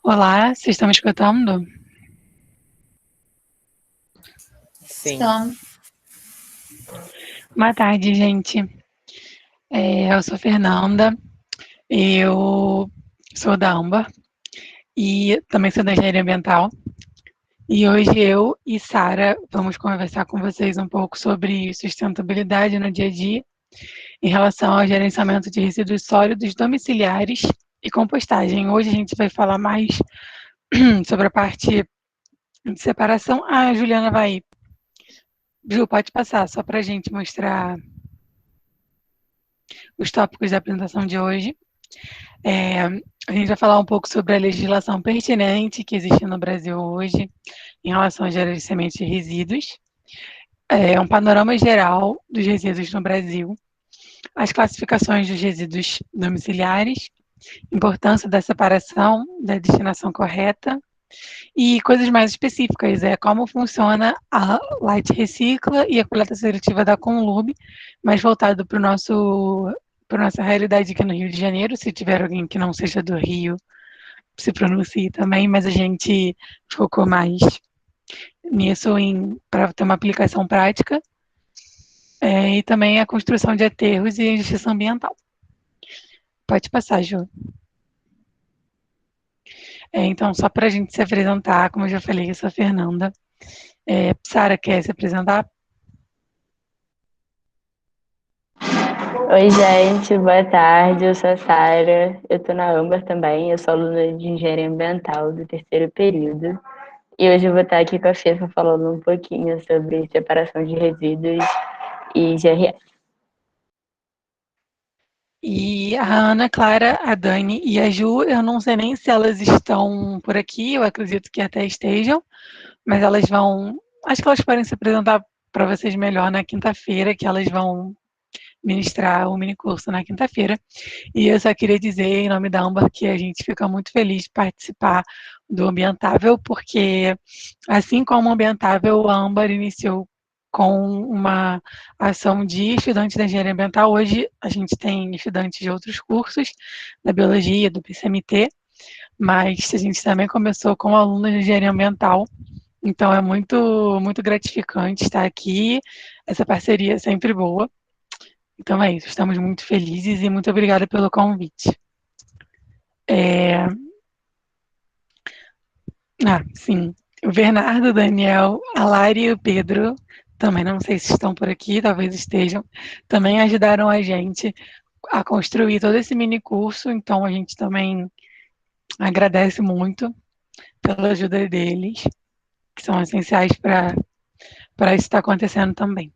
Olá, vocês estão me escutando? Sim. Estamos. Boa tarde, gente. Eu sou Fernanda, eu sou da AMBA e também sou da engenharia ambiental. E hoje eu e Sara vamos conversar com vocês um pouco sobre sustentabilidade no dia a dia em relação ao gerenciamento de resíduos sólidos domiciliares e compostagem. Hoje a gente vai falar mais sobre a parte de separação. Ah, a Juliana vai. Ju, pode passar, só para a gente mostrar os tópicos da apresentação de hoje. A gente vai falar um pouco sobre a legislação pertinente que existe no Brasil hoje em relação ao gerenciamento de resíduos, um panorama geral dos resíduos no Brasil, as classificações dos resíduos domiciliares, importância da separação, da destinação correta e coisas mais específicas, como funciona a Light Recicla e a coleta seletiva da Conlube, mais voltado para nossa realidade aqui no Rio de Janeiro. Se tiver alguém que não seja do Rio, se pronuncie também, mas a gente focou mais nisso para ter uma aplicação prática, e também a construção de aterros e a justiça ambiental. Pode passar, Ju. Então, só para a gente se apresentar, como eu já falei, eu sou a Fernanda. Sara, quer se apresentar? Oi, gente, boa tarde. Eu sou a Sara. Eu tô na AMBAR também. Eu sou aluna de Engenharia Ambiental do terceiro período. E hoje eu vou estar aqui com a Fefa falando um pouquinho sobre separação de resíduos e GRS. E a Ana, a Clara, a Dani e a Ju, eu não sei nem se elas estão por aqui, eu acredito que até estejam, mas elas vão. Acho que elas podem se apresentar para vocês melhor na quinta-feira, que elas vão ministrar o mini curso na quinta-feira. E eu só queria dizer, em nome da Amber, que a gente fica muito feliz de participar do Ambientável, porque, assim como o Ambientável, a Amber iniciou com uma ação de estudantes da engenharia ambiental. Hoje a gente tem estudantes de outros cursos, da biologia, do PCMT, mas a gente também começou com alunos de engenharia ambiental. Então é muito gratificante estar aqui. Essa parceria é sempre boa. Então é isso, estamos muito felizes e muito obrigada pelo convite. Sim. O Bernardo, o Daniel, a Lari e o Pedro, também não sei se estão por aqui, talvez estejam, também ajudaram a gente a construir todo esse mini curso, então a gente também agradece muito pela ajuda deles, que são essenciais para isso estar acontecendo também.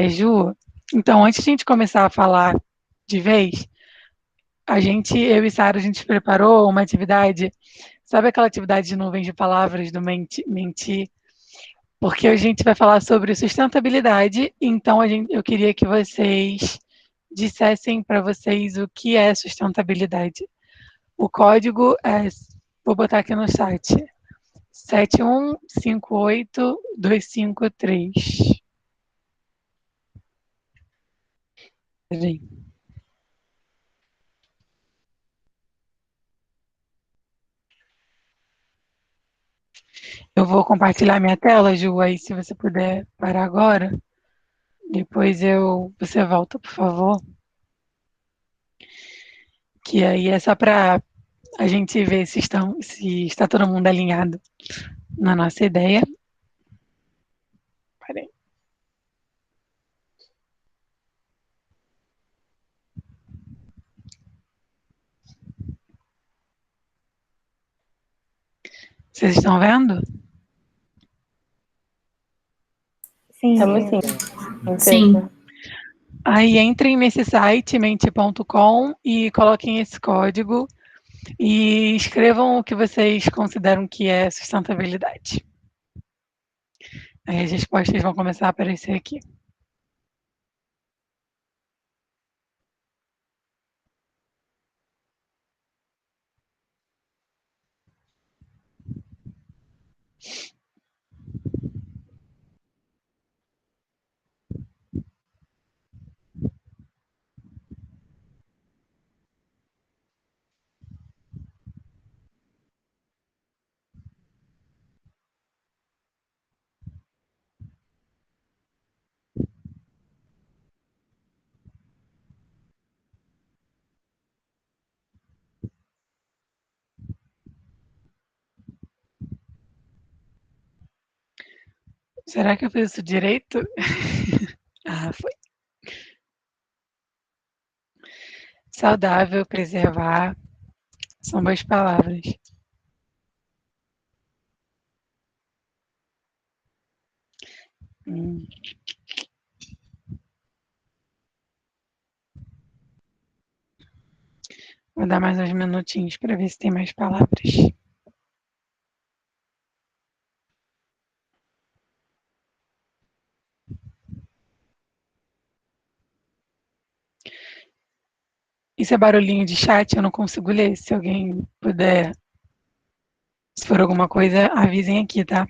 Ju, então antes de a gente começar a falar de vez, eu e Sara, a gente preparou uma atividade, sabe aquela atividade de nuvens de palavras do mentir? Porque hoje a gente vai falar sobre sustentabilidade, então eu queria que vocês dissessem para vocês o que é sustentabilidade. O código vou botar aqui no chat, 7158253. Eu vou compartilhar minha tela, Ju, aí se você puder parar agora, depois você volta, por favor. Que aí é só para a gente ver se está todo mundo alinhado na nossa ideia. Peraí. Vocês estão vendo? Estamos Sim. sim, Sim. Fefa. Aí entrem nesse site, mente.com, e coloquem esse código e escrevam o que vocês consideram que é sustentabilidade. Aí as respostas vão começar a aparecer aqui. Será que eu fiz isso direito? Ah, foi. Saudável, preservar, são boas palavras. Hum. Vou dar mais uns minutinhos para ver se tem mais palavras. Isso é barulhinho de chat, eu não consigo ler. Se alguém puder, se for alguma coisa, avisem aqui, tá?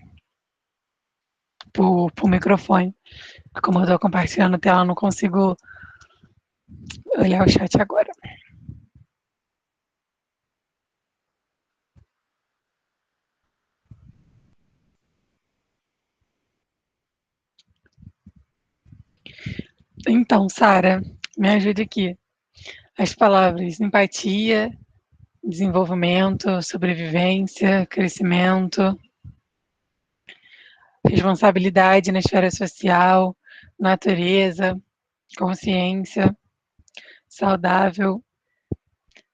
Por microfone. Como eu estou compartilhando a tela, eu não consigo olhar o chat agora. Então, Sara, me ajude aqui. As palavras empatia, desenvolvimento, sobrevivência, crescimento, responsabilidade na esfera social, natureza, consciência, saudável.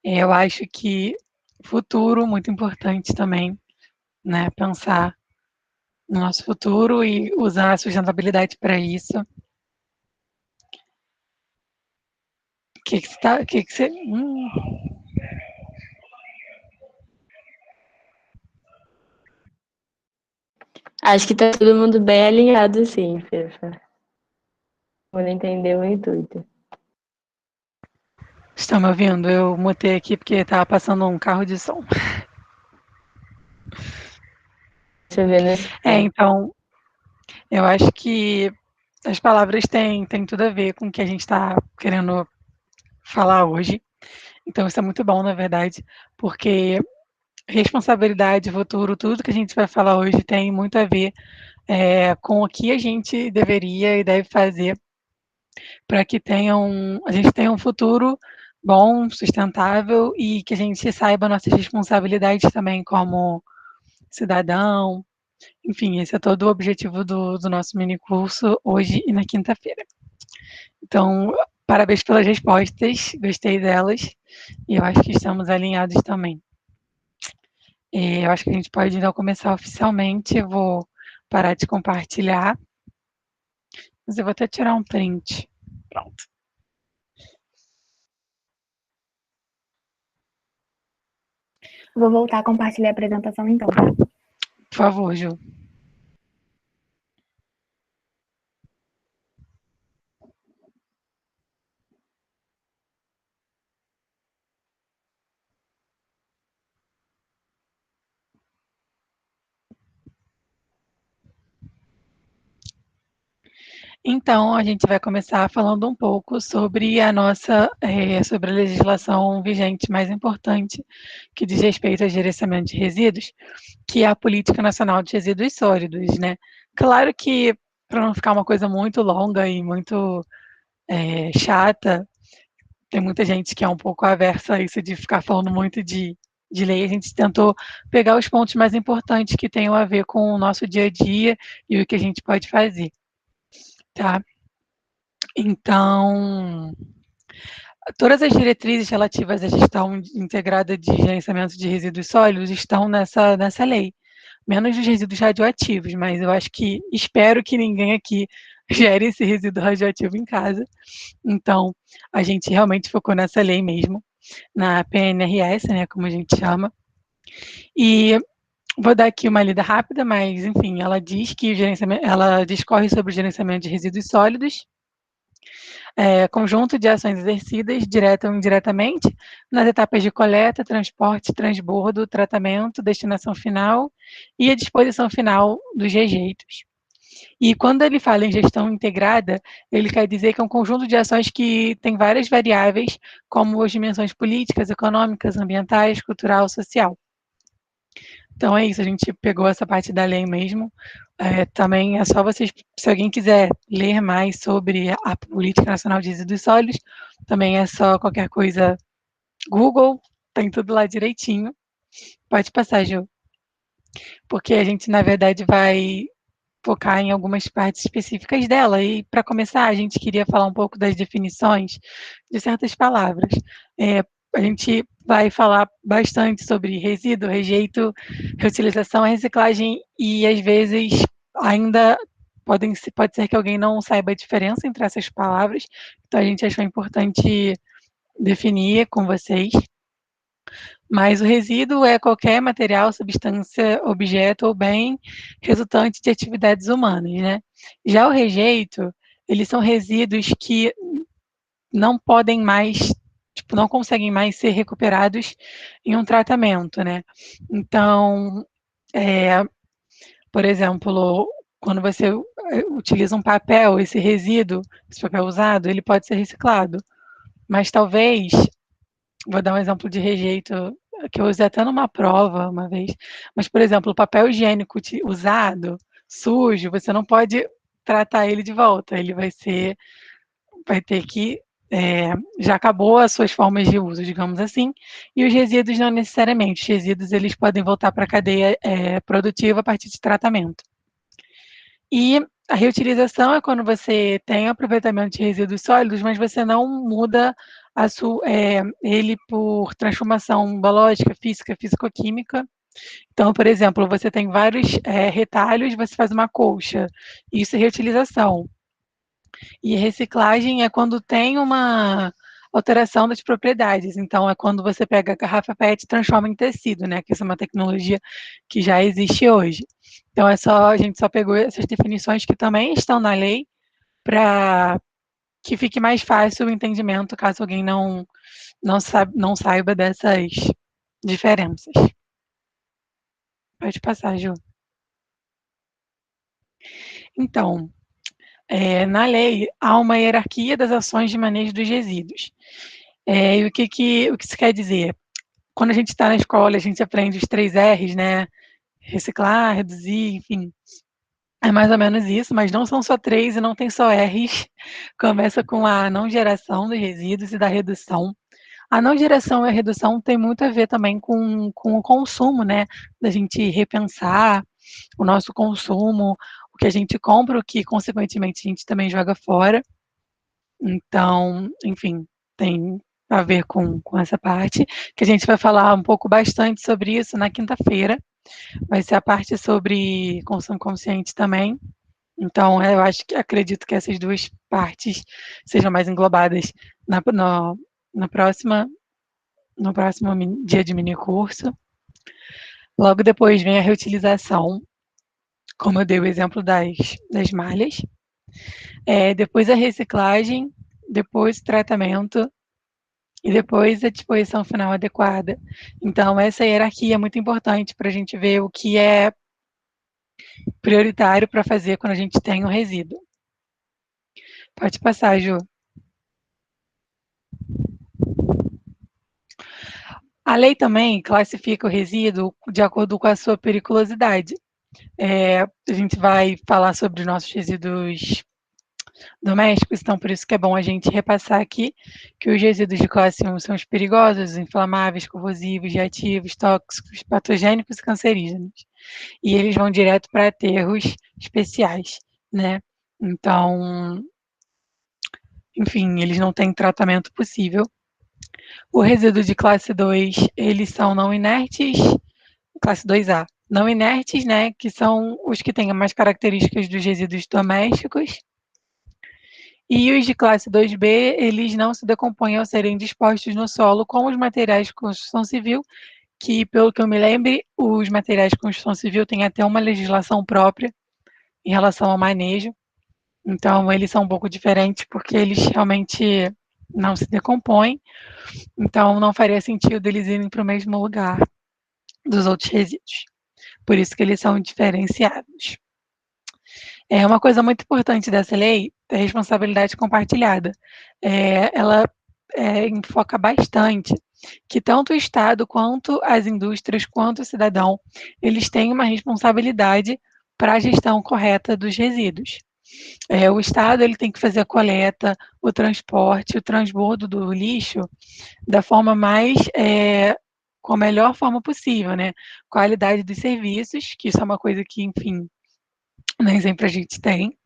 Eu acho que futuro, muito importante também, né? Pensar no nosso futuro e usar a sustentabilidade para isso. O que você tá, que você... Acho que tá todo mundo bem alinhado, sim, Fefa. Vou entender o intuito. Estão me ouvindo? Eu mutei aqui porque estava passando um carro de som. Deixa eu ver nesse Então, eu acho que as palavras têm tudo a ver com o que a gente está querendo falar hoje. Então, isso é muito bom, na verdade, porque responsabilidade, futuro, tudo que a gente vai falar hoje tem muito a ver com o que a gente deveria e deve fazer para que a gente tenha um futuro bom, sustentável e que a gente saiba nossas responsabilidades também como cidadão. Enfim, esse é todo o objetivo do nosso mini curso hoje e na quinta-feira. Então, parabéns pelas respostas, gostei delas e eu acho que estamos alinhados também. Eu acho que a gente pode então começar oficialmente. Eu vou parar de compartilhar, mas eu vou até tirar um print. Pronto. Vou voltar a compartilhar a apresentação então, tá? Por favor, Ju. Então, a gente vai começar falando um pouco sobre sobre a legislação vigente mais importante, que diz respeito ao gerenciamento de resíduos, que é a Política Nacional de Resíduos Sólidos, né? Claro que, para não ficar uma coisa muito longa e muito chata, tem muita gente que é um pouco aversa a isso de ficar falando muito de lei. A gente tentou pegar os pontos mais importantes que tenham a ver com o nosso dia a dia e o que a gente pode fazer, tá? Então, todas as diretrizes relativas à gestão integrada de gerenciamento de resíduos sólidos estão nessa lei, menos dos resíduos radioativos, mas eu acho que, espero que ninguém aqui gere esse resíduo radioativo em casa. Então, a gente realmente focou nessa lei mesmo, na PNRS, né, como a gente chama. E vou dar aqui uma lida rápida, mas, enfim, ela diz que ela discorre sobre o gerenciamento de resíduos sólidos, conjunto de ações exercidas, direta ou indiretamente, nas etapas de coleta, transporte, transbordo, tratamento, destinação final e a disposição final dos rejeitos. E quando ele fala em gestão integrada, ele quer dizer que é um conjunto de ações que tem várias variáveis, como as dimensões políticas, econômicas, ambientais, cultural, social. Então é isso, a gente pegou essa parte da lei mesmo. Também é só vocês, se alguém quiser ler mais sobre a Política Nacional de Resíduos Sólidos, também é só qualquer coisa, Google, tem tudo lá direitinho. Pode passar, Ju. Porque a gente, na verdade, vai focar em algumas partes específicas dela. E, para começar, a gente queria falar um pouco das definições de certas palavras. A gente vai falar bastante sobre resíduo, rejeito, reutilização, reciclagem e, às vezes, ainda pode ser que alguém não saiba a diferença entre essas palavras, então a gente achou importante definir com vocês. Mas o resíduo é qualquer material, substância, objeto ou bem resultante de atividades humanas, né? Já o rejeito, eles são resíduos que não podem mais, tipo, não conseguem mais ser recuperados em um tratamento, né? Então, por exemplo, quando você utiliza um papel, esse resíduo, esse papel usado, ele pode ser reciclado. Mas talvez, vou dar um exemplo de rejeito que eu usei até numa prova uma vez, mas, por exemplo, o papel higiênico usado, sujo, você não pode tratar ele de volta, ele vai ter que, já acabou as suas formas de uso, digamos assim, e os resíduos não necessariamente, os resíduos eles podem voltar para a cadeia produtiva a partir de tratamento. E a reutilização é quando você tem aproveitamento de resíduos sólidos, mas você não muda ele por transformação biológica, física, físico-química. Então, por exemplo, você tem vários retalhos, você faz uma colcha. Isso é reutilização. E reciclagem é quando tem uma alteração das propriedades. Então, é quando você pega a garrafa PET e transforma em tecido, né? Que essa é uma tecnologia que já existe hoje. Então, a gente só pegou essas definições que também estão na lei para que fique mais fácil o entendimento, caso alguém não saiba dessas diferenças. Pode passar, Ju. Então, na lei, há uma hierarquia das ações de manejo dos resíduos. E o que isso quer dizer? Quando a gente está na escola, a gente aprende os 3 R's, né? Reciclar, reduzir, enfim. É mais ou menos isso, mas não são só 3 e não tem só R's. Começa com a não geração dos resíduos e da redução. A não geração e a redução tem muito a ver também com o consumo, né? Da gente repensar o nosso consumo, o que a gente compra, o que, consequentemente, a gente também joga fora. Então, enfim, tem a ver com essa parte, que a gente vai falar um pouco bastante sobre isso na quinta-feira. Vai ser a parte sobre consumo consciente também. Então, eu acredito que essas duas partes sejam mais englobadas no próximo dia de mini curso. Logo depois vem a reutilização, como eu dei o exemplo das malhas. Depois a reciclagem, depois o tratamento e depois a disposição final adequada. Então, essa hierarquia é muito importante para a gente ver o que é prioritário para fazer quando a gente tem um resíduo. Pode passar, Ju. A lei também classifica o resíduo de acordo com a sua periculosidade. A gente vai falar sobre os nossos resíduos domésticos, então por isso que é bom a gente repassar aqui que os resíduos de classe 1 são os perigosos, inflamáveis, corrosivos, reativos, tóxicos, patogênicos e cancerígenos. E eles vão direto para aterros especiais, né? Então, enfim, eles não têm tratamento possível. O resíduo de classe 2, eles são não inertes, classe 2A, não inertes, né, que são os que têm mais características dos resíduos domésticos. E os de classe 2B, eles não se decompõem ao serem dispostos no solo como os materiais de construção civil, que, pelo que eu me lembre, os materiais de construção civil têm até uma legislação própria em relação ao manejo. Então, eles são um pouco diferentes porque eles realmente não se decompõem. Então, não faria sentido eles irem para o mesmo lugar dos outros resíduos. Por isso que eles são diferenciados. Uma coisa muito importante dessa lei é a responsabilidade compartilhada. Ela enfoca bastante que tanto o Estado, quanto as indústrias, quanto o cidadão, eles têm uma responsabilidade para a gestão correta dos resíduos. O Estado ele tem que fazer a coleta, o transporte, o transbordo do lixo da forma com a melhor forma possível, né? Qualidade dos serviços, que isso é uma coisa que, enfim, nem sempre a gente tem.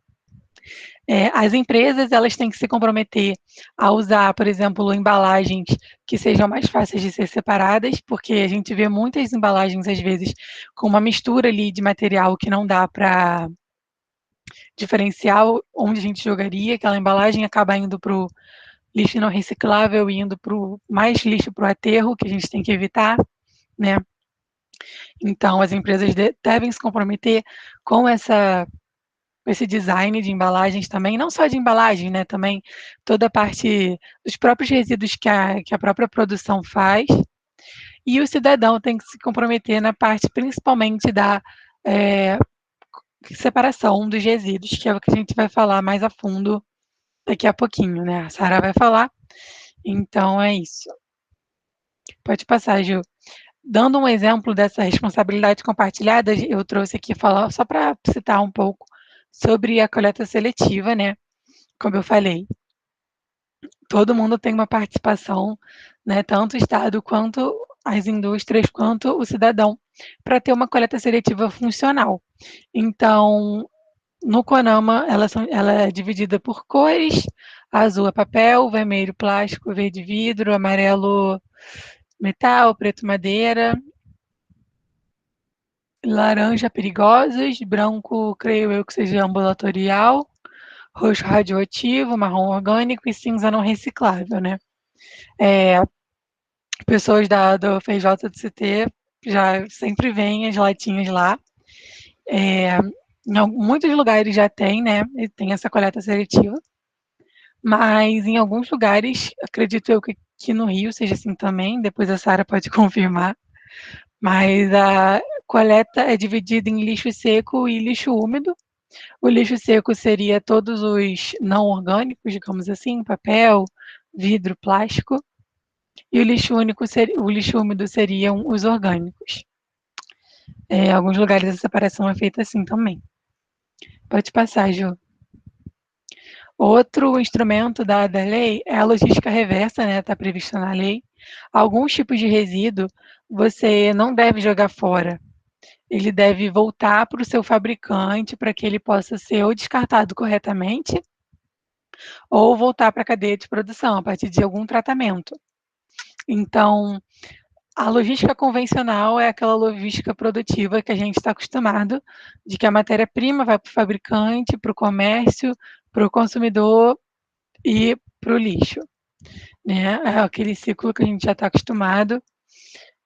As empresas, elas têm que se comprometer a usar, por exemplo, embalagens que sejam mais fáceis de ser separadas, porque a gente vê muitas embalagens, às vezes, com uma mistura ali de material que não dá para diferenciar onde a gente jogaria, aquela embalagem acaba indo para o lixo não reciclável e indo para mais lixo para o aterro, que a gente tem que evitar, né? Então, as empresas devem se comprometer com esse design de embalagens também, não só de embalagem, né? Também toda a parte dos próprios resíduos que a própria produção faz. E o cidadão tem que se comprometer na parte, principalmente, da separação dos resíduos, que é o que a gente vai falar mais a fundo daqui a pouquinho, né? A Sara vai falar. Então, é isso. Pode passar, Gil. Dando um exemplo dessa responsabilidade compartilhada, eu trouxe aqui falar só para citar um pouco sobre a coleta seletiva, né? Como eu falei, todo mundo tem uma participação, né? Tanto o Estado quanto as indústrias, quanto o cidadão, para ter uma coleta seletiva funcional. Então, no CONAMA, ela é dividida por cores: azul é papel, vermelho plástico, verde vidro, amarelo metal, preto madeira, laranja perigosos, branco, creio eu que seja ambulatorial, roxo radioativo, marrom orgânico e cinza não reciclável, né? Pessoas do FJ do CT já sempre veem as latinhas lá. Em muitos lugares já tem, né? E tem essa coleta seletiva. Mas em alguns lugares, acredito eu que no Rio seja assim também, depois a Sara pode confirmar. Mas a coleta é dividida em lixo seco e lixo úmido. O lixo seco seria todos os não orgânicos, digamos assim, papel, vidro, plástico. E o lixo úmido seriam os orgânicos. Em alguns lugares a separação é feita assim também. Pode passar, Ju. Outro instrumento da lei é a logística reversa, né? Está prevista na lei. Alguns tipos de resíduo você não deve jogar fora. Ele deve voltar para o seu fabricante para que ele possa ser ou descartado corretamente ou voltar para a cadeia de produção a partir de algum tratamento. Então, a logística convencional é aquela logística produtiva que a gente está acostumado, de que a matéria-prima vai para o fabricante, para o comércio, para o consumidor e para o lixo. Né? É aquele ciclo que a gente já está acostumado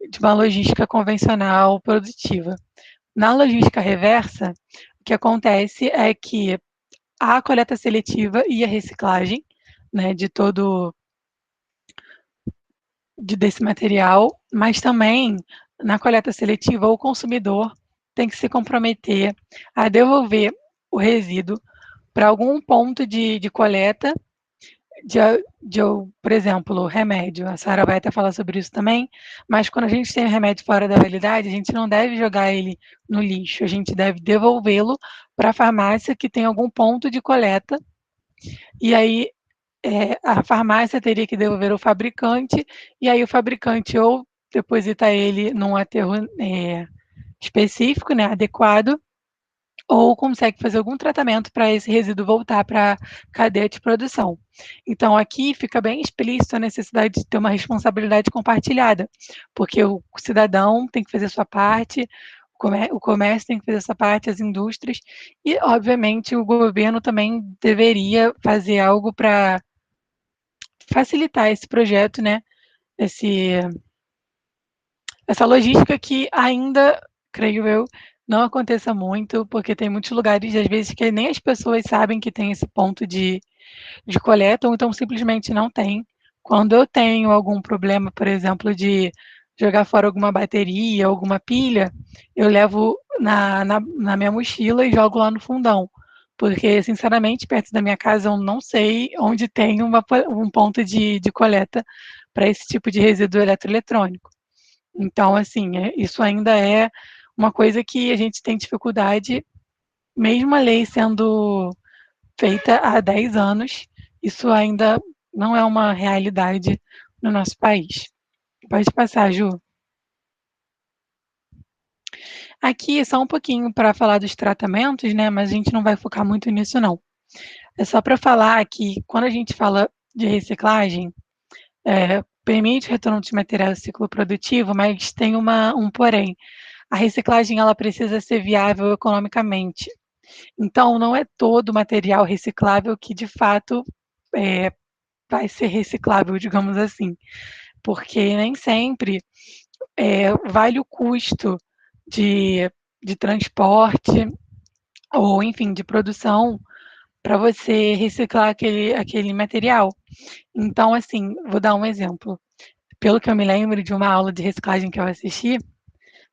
de uma logística convencional produtiva. Na logística reversa, o que acontece é que a coleta seletiva e a reciclagem, né, desse material, mas também na coleta seletiva o consumidor tem que se comprometer a devolver o resíduo para algum ponto de coleta por exemplo, remédio. A Sara vai até falar sobre isso também, mas quando a gente tem remédio fora da validade, a gente não deve jogar ele no lixo, a gente deve devolvê-lo para a farmácia que tem algum ponto de coleta, e aí a farmácia teria que devolver ao fabricante, e aí o fabricante ou deposita ele num aterro específico, né, adequado, ou consegue fazer algum tratamento para esse resíduo voltar para a cadeia de produção. Então, aqui fica bem explícito a necessidade de ter uma responsabilidade compartilhada, porque o cidadão tem que fazer a sua parte, o comércio tem que fazer a sua parte, as indústrias, e, obviamente, o governo também deveria fazer algo para facilitar esse projeto, né? Essa logística que ainda, creio eu, não aconteça muito, porque tem muitos lugares, às vezes, que nem as pessoas sabem que tem esse ponto de coleta, ou então simplesmente não tem. Quando eu tenho algum problema, por exemplo, de jogar fora alguma bateria, alguma pilha, eu levo na minha mochila e jogo lá no fundão. Porque, sinceramente, perto da minha casa eu não sei onde tem um ponto de coleta para esse tipo de resíduo eletroeletrônico. Então, assim, isso ainda é uma coisa que a gente tem dificuldade, mesmo a lei sendo feita há 10 anos, isso ainda não é uma realidade no nosso país. Pode passar, Ju. Aqui é só um pouquinho para falar dos tratamentos, né? Mas a gente não vai focar muito nisso, não. É só para falar que quando a gente fala de reciclagem, permite o retorno de material ao ciclo produtivo, mas tem um porém. A reciclagem ela precisa ser viável economicamente. Então, não é todo material reciclável que, de fato, vai ser reciclável, digamos assim, porque nem sempre vale o custo de transporte ou, enfim, de produção para você reciclar aquele material. Então, assim, vou dar um exemplo. Pelo que eu me lembro de uma aula de reciclagem que eu assisti,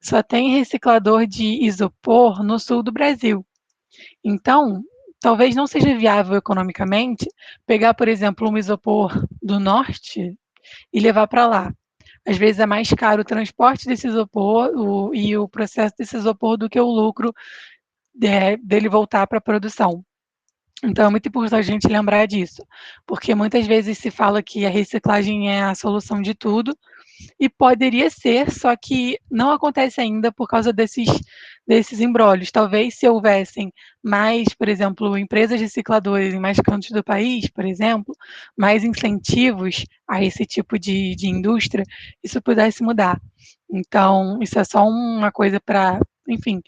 só tem reciclador de isopor no sul do Brasil. Então, talvez não seja viável economicamente pegar, por exemplo, um isopor do norte e levar para lá. Às vezes é mais caro o transporte desse isopor e o processo desse isopor do que o lucro dele voltar para a produção. Então, é muito importante a gente lembrar disso, porque muitas vezes se fala que a reciclagem é a solução de tudo, e poderia ser, só que não acontece ainda por causa desses embrólios. Talvez se houvessem mais, por exemplo, empresas recicladoras em mais cantos do país, por exemplo, mais incentivos a esse tipo de indústria, isso pudesse mudar. Então, isso é só uma coisa para, enfim,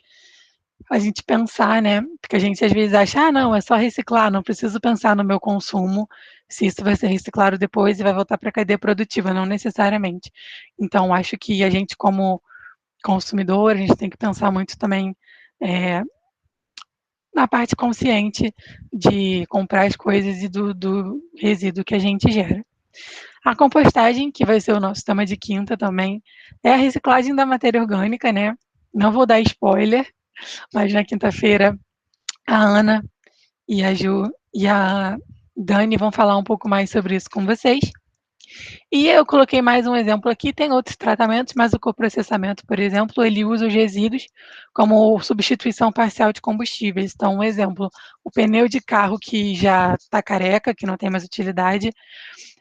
a gente pensar, né? Porque a gente às vezes acha, não, é só reciclar, não preciso pensar no meu consumo, se isso vai ser reciclado depois e vai voltar para a cadeia produtiva, não necessariamente. Então, acho que a gente, como consumidor, a gente tem que pensar muito também na parte consciente de comprar as coisas e do resíduo que a gente gera. A compostagem, que vai ser o nosso tema de quinta também, é a reciclagem da matéria orgânica, né? Não vou dar spoiler, mas na quinta-feira a Ana e a Ju e a Dani vão falar um pouco mais sobre isso com vocês. E eu coloquei mais um exemplo aqui, tem outros tratamentos, mas o coprocessamento, por exemplo, ele usa os resíduos como substituição parcial de combustíveis. Então, um exemplo, o pneu de carro que já está careca, que não tem mais utilidade,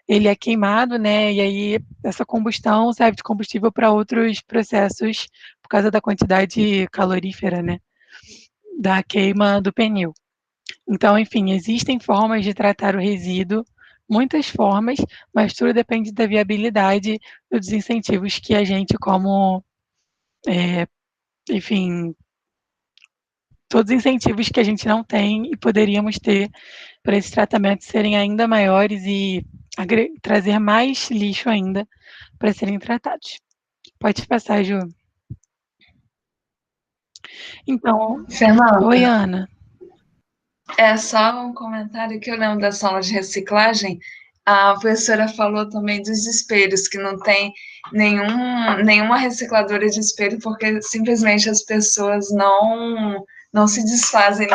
ele é queimado, né? E aí essa combustão serve de combustível para outros processos por causa da quantidade calorífera, né? Da queima do pneu. Então, enfim, existem formas de tratar o resíduo, muitas formas, mas tudo depende da viabilidade e dos incentivos que a gente, como, enfim, todos os incentivos que a gente não tem e poderíamos ter para esses tratamentos serem ainda maiores e trazer mais lixo ainda para serem tratados. Pode passar, Ju. Então, Fernanda, oi, Ana. é só um comentário que eu lembro da sala de reciclagem. A professora falou também dos espelhos, que não tem nenhuma recicladora de espelho, porque simplesmente as pessoas não se desfazem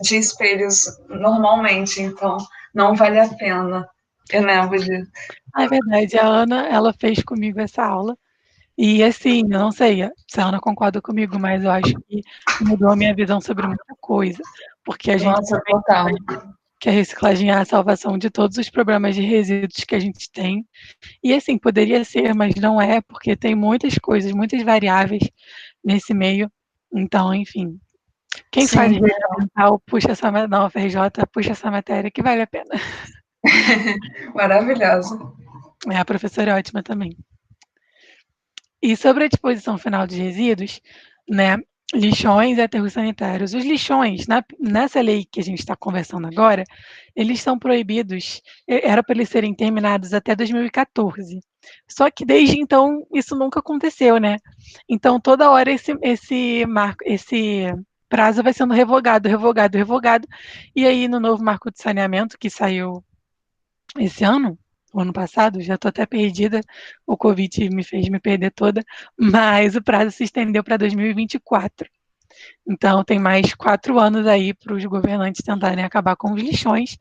de espelhos normalmente, então não vale a pena. Eu lembro disso. É verdade, a Ana, ela fez comigo essa aula. E assim, eu não sei se a Ana concorda comigo, mas eu acho que mudou a minha visão sobre muita coisa, porque a gente Nossa, total. que a reciclagem é a salvação de todos os problemas de resíduos que a gente tem. E assim, poderia ser, mas não é, porque tem muitas coisas, muitas variáveis nesse meio. Então, enfim, quem faz Sim, engenharia ambiental puxa essa, não, a FRJ puxa essa matéria que vale a pena. maravilhoso. A professora é ótima também. E sobre a disposição final de resíduos, né, lixões e aterros sanitários. Os lixões, nessa lei que a gente está conversando agora, eles são proibidos, era para eles serem terminados até 2014. Só que desde então isso nunca aconteceu, né? Então toda hora esse prazo vai sendo revogado, revogado, revogado. E aí no novo marco de saneamento que saiu esse ano, o ano passado, já estou até perdida, o Covid me fez me perder toda, mas o prazo se estendeu para 2024. Então, tem mais 4 anos aí para os governantes tentarem acabar com os lixões,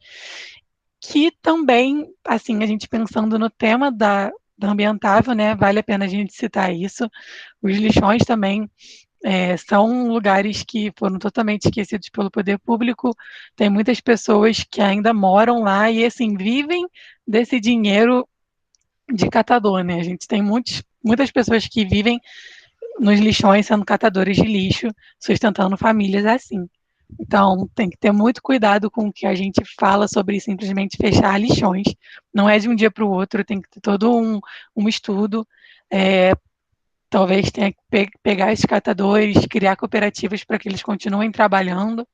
que também, assim, a gente pensando no tema da ambientável, né, vale a pena a gente citar isso. Os lixões também são lugares que foram totalmente esquecidos pelo poder público. Tem muitas pessoas que ainda moram lá e, assim, vivem desse dinheiro de catador, né? A gente tem muitas pessoas que vivem nos lixões sendo catadores de lixo, sustentando famílias assim. Então, tem que ter muito cuidado com o que a gente fala sobre simplesmente fechar lixões. Não é de um dia para o outro, tem que ter todo um estudo. Talvez tenha que pegar esses catadores, criar cooperativas para que eles continuem trabalhando,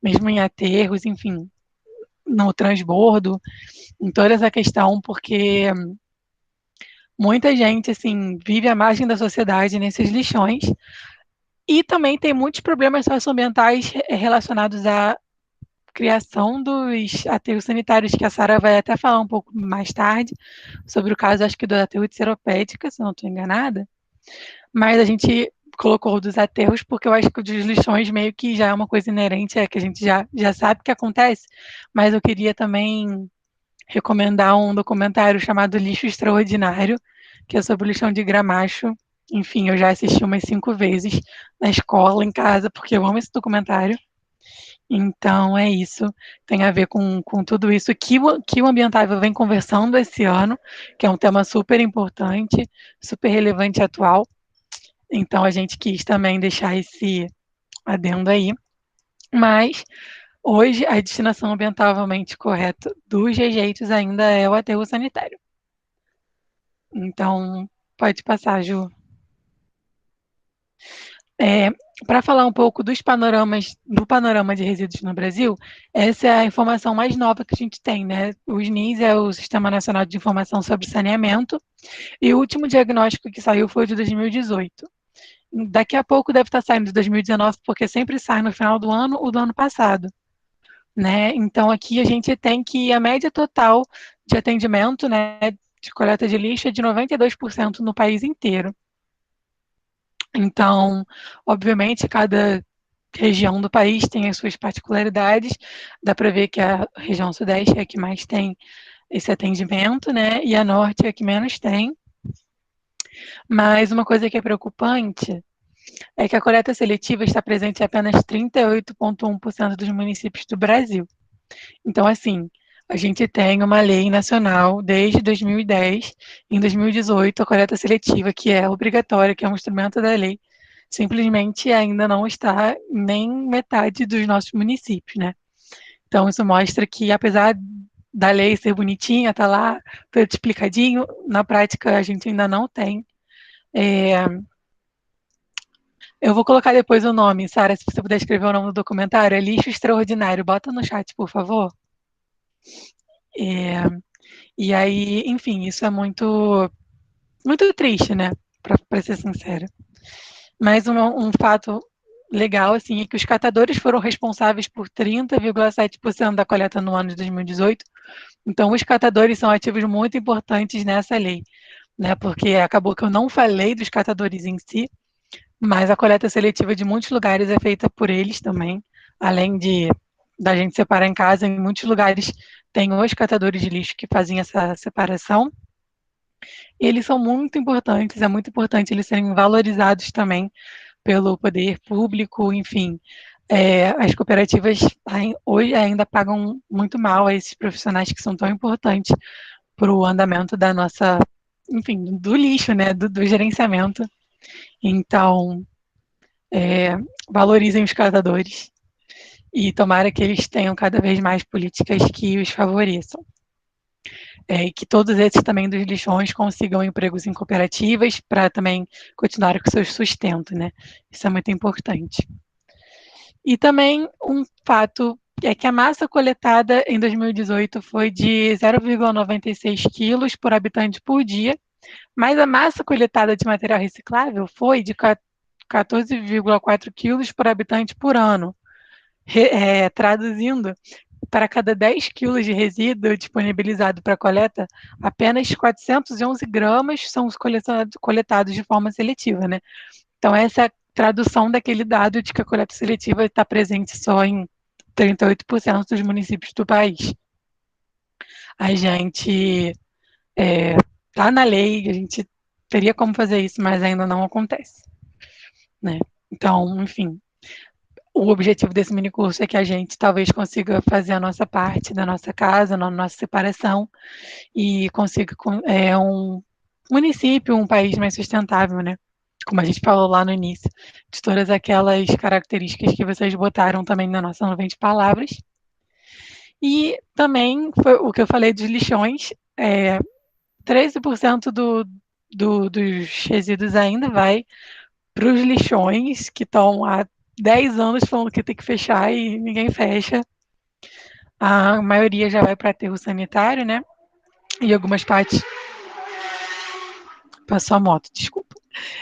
mesmo em aterros, enfim, no transbordo, em toda essa questão, porque muita gente, assim, vive à margem da sociedade nesses lixões. E também tem muitos problemas socioambientais relacionados à criação dos aterros sanitários, que a Sara vai até falar um pouco mais tarde, sobre o caso, acho que do aterro de Seropédica, se não estou enganada. Mas a gente colocou dos aterros porque eu acho que o dos lixões meio que já é uma coisa inerente, que a gente já sabe que acontece, mas eu queria também recomendar um documentário chamado Lixo Extraordinário, que é sobre o lixão de Gramacho. Enfim, eu já assisti umas 5 vezes na escola, em casa, porque eu amo esse documentário. Então, é isso. Tem a ver com tudo isso que o Ambientável vem conversando esse ano, que é um tema super importante, super relevante e atual. Então, a gente quis também deixar esse adendo aí. Mas, hoje, a destinação ambientalmente correta dos rejeitos ainda é o aterro sanitário. Então, pode passar, Ju. Para falar um pouco dos panoramas, do panorama de resíduos no Brasil, essa é a informação mais nova que a gente tem, né? O SNIS é o Sistema Nacional de Informação sobre Saneamento, e o último diagnóstico que saiu foi de 2018. Daqui a pouco deve estar saindo de 2019, porque sempre sai no final do ano o do ano passado, né? Então, aqui a gente tem que a média total de atendimento, né, de coleta de lixo é de 92% no país inteiro. Então, obviamente, cada região do país tem as suas particularidades. Dá para ver que a região sudeste é a que mais tem esse atendimento, né? E a norte é a que menos tem. Mas uma coisa que é preocupante é que a coleta seletiva está presente em apenas 38,1% dos municípios do Brasil. Então, assim, a gente tem uma lei nacional desde 2010. Em 2018, a coleta seletiva, que é obrigatória, que é um instrumento da lei, simplesmente ainda não está nem metade dos nossos municípios, né? Então, isso mostra que, apesar da lei ser bonitinha, tá lá, tudo explicadinho, na prática a gente ainda não tem. Eu vou colocar depois o nome, Sara, se você puder escrever o nome do documentário, é Lixo Extraordinário, bota no chat, por favor. E aí, enfim, isso é muito, muito triste, né, para ser sincera. Mas um fato legal, assim, é que os catadores foram responsáveis por 30,7% da coleta no ano de 2018. Então, os catadores são ativos muito importantes nessa lei, né? Porque acabou que eu não falei dos catadores em si, mas a coleta seletiva de muitos lugares é feita por eles também, além da gente separar em casa, em muitos lugares tem os catadores de lixo que fazem essa separação. E eles são muito importantes, é muito importante eles serem valorizados também pelo poder público, enfim. As cooperativas hoje ainda pagam muito mal a esses profissionais que são tão importantes para o andamento da nossa, enfim, do lixo, né, do gerenciamento. Então, valorizem os catadores e tomara que eles tenham cada vez mais políticas que os favoreçam. E que todos esses também dos lixões consigam empregos em cooperativas para também continuar com seu sustento, né? Isso é muito importante. E também um fato é que a massa coletada em 2018 foi de 0,96 quilos por habitante por dia, mas a massa coletada de material reciclável foi de 14,4 quilos por habitante por ano. Traduzindo, para cada 10 quilos de resíduo disponibilizado para coleta, apenas 411 gramas são coletados de forma seletiva, né? Então, essa é a tradução daquele dado de que a coleta seletiva está presente só em 38% dos municípios do país. A gente está na lei, a gente teria como fazer isso, mas ainda não acontece, né? Então, enfim, o objetivo desse minicurso é que a gente talvez consiga fazer a nossa parte da nossa casa, na nossa separação, e consiga um município, um país mais sustentável, né? como a gente falou lá no início, de todas aquelas características que vocês botaram também na nossa nuvem de palavras. E também foi o que eu falei dos lixões, 13% dos resíduos ainda vai para os lixões, que estão há 10 anos falando que tem que fechar e ninguém fecha. A maioria já vai para aterro sanitário, né? E algumas partes. Passou a moto, desculpa.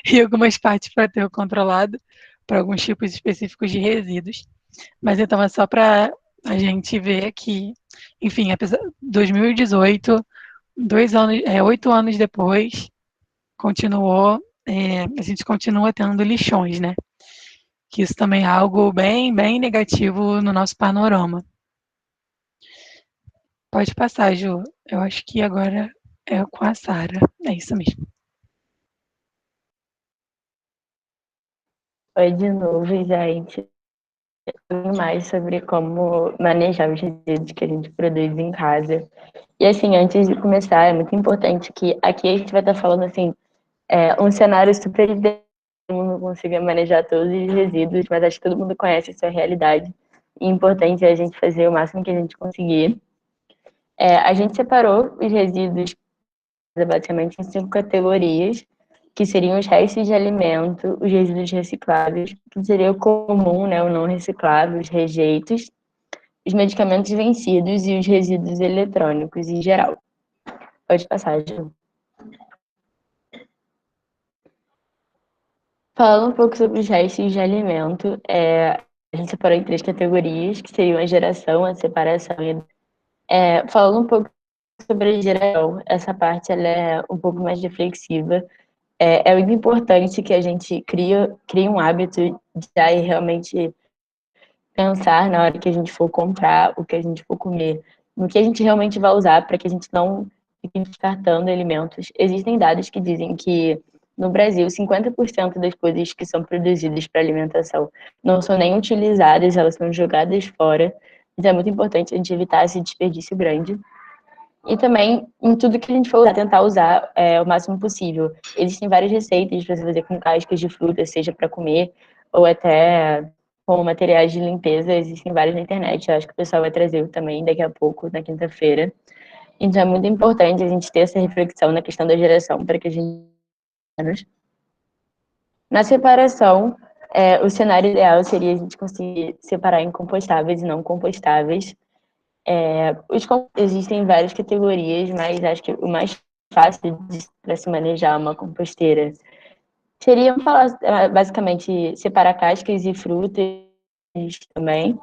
E algumas partes para aterro controlado, para alguns tipos específicos de resíduos. Mas então é só para a gente ver que, enfim, apesar de 2018, 8 anos depois, continuou, a gente continua tendo lixões, né? Que isso também é algo bem, bem negativo no nosso panorama. Pode passar, Ju. Eu acho que agora é com a Sara. É isso mesmo. Oi de novo, gente. Mais sobre como manejar os resíduos que a gente produz em casa. E assim, antes de começar, é muito importante que aqui a gente vai estar falando assim, um cenário super ideal, todo mundo consiga manejar todos os resíduos, mas acho que todo mundo conhece a sua realidade. E é importante a gente fazer o máximo que a gente conseguir. A gente separou os resíduos basicamente em 5 categorias, que seriam os restos de alimento, os resíduos recicláveis, que seria o comum, né, o não reciclável, os rejeitos, os medicamentos vencidos e os resíduos eletrônicos em geral. Pode passar, Ju. Falando um pouco sobre os restos de alimento, a gente separou em 3 categorias, que seriam a geração, a separação e... falando um pouco sobre a geração, essa parte ela é um pouco mais reflexiva. É muito importante que a gente crie um hábito de aí realmente pensar na hora que a gente for comprar, o que a gente for comer, no que a gente realmente vai usar para que a gente não fique descartando alimentos. Existem dados que dizem que no Brasil, 50% das coisas que são produzidas para alimentação não são nem utilizadas, elas são jogadas fora. Então é muito importante a gente evitar esse desperdício grande. E também, em tudo que a gente for usar, tentar usar o máximo possível. Existem várias receitas para você fazer com cascas de fruta, seja para comer ou até com materiais de limpeza. Existem vários na internet. Eu acho que o pessoal vai trazer também daqui a pouco, na quinta-feira. Então, é muito importante a gente ter essa reflexão na questão da geração para que a gente... Na separação, o cenário ideal seria a gente conseguir separar em compostáveis e não compostáveis. Existem várias categorias, mas acho que o mais fácil para se manejar uma composteira seria basicamente separar cascas e frutas também.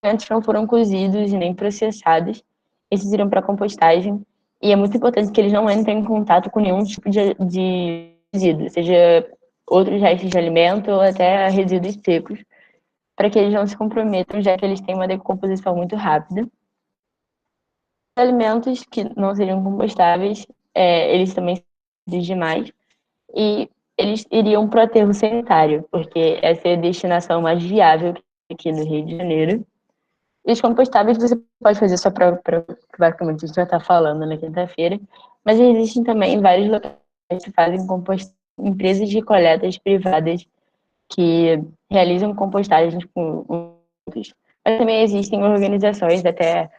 Alimentos que não foram cozidos e nem processados, esses iriam para compostagem. E é muito importante que eles não entrem em contato com nenhum tipo de resíduo, seja outros restos de alimento ou até resíduos secos, para que eles não se comprometam, já que eles têm uma decomposição muito rápida. Alimentos que não seriam compostáveis, eles também são demais, e eles iriam para o aterro sanitário, porque essa é a destinação mais viável aqui no Rio de Janeiro. E os compostáveis você pode fazer só para basicamente a gente vai estar falando na quinta-feira, mas existem também vários locais que fazem empresas de coletas privadas que realizam compostagens com outros. Mas também existem organizações, até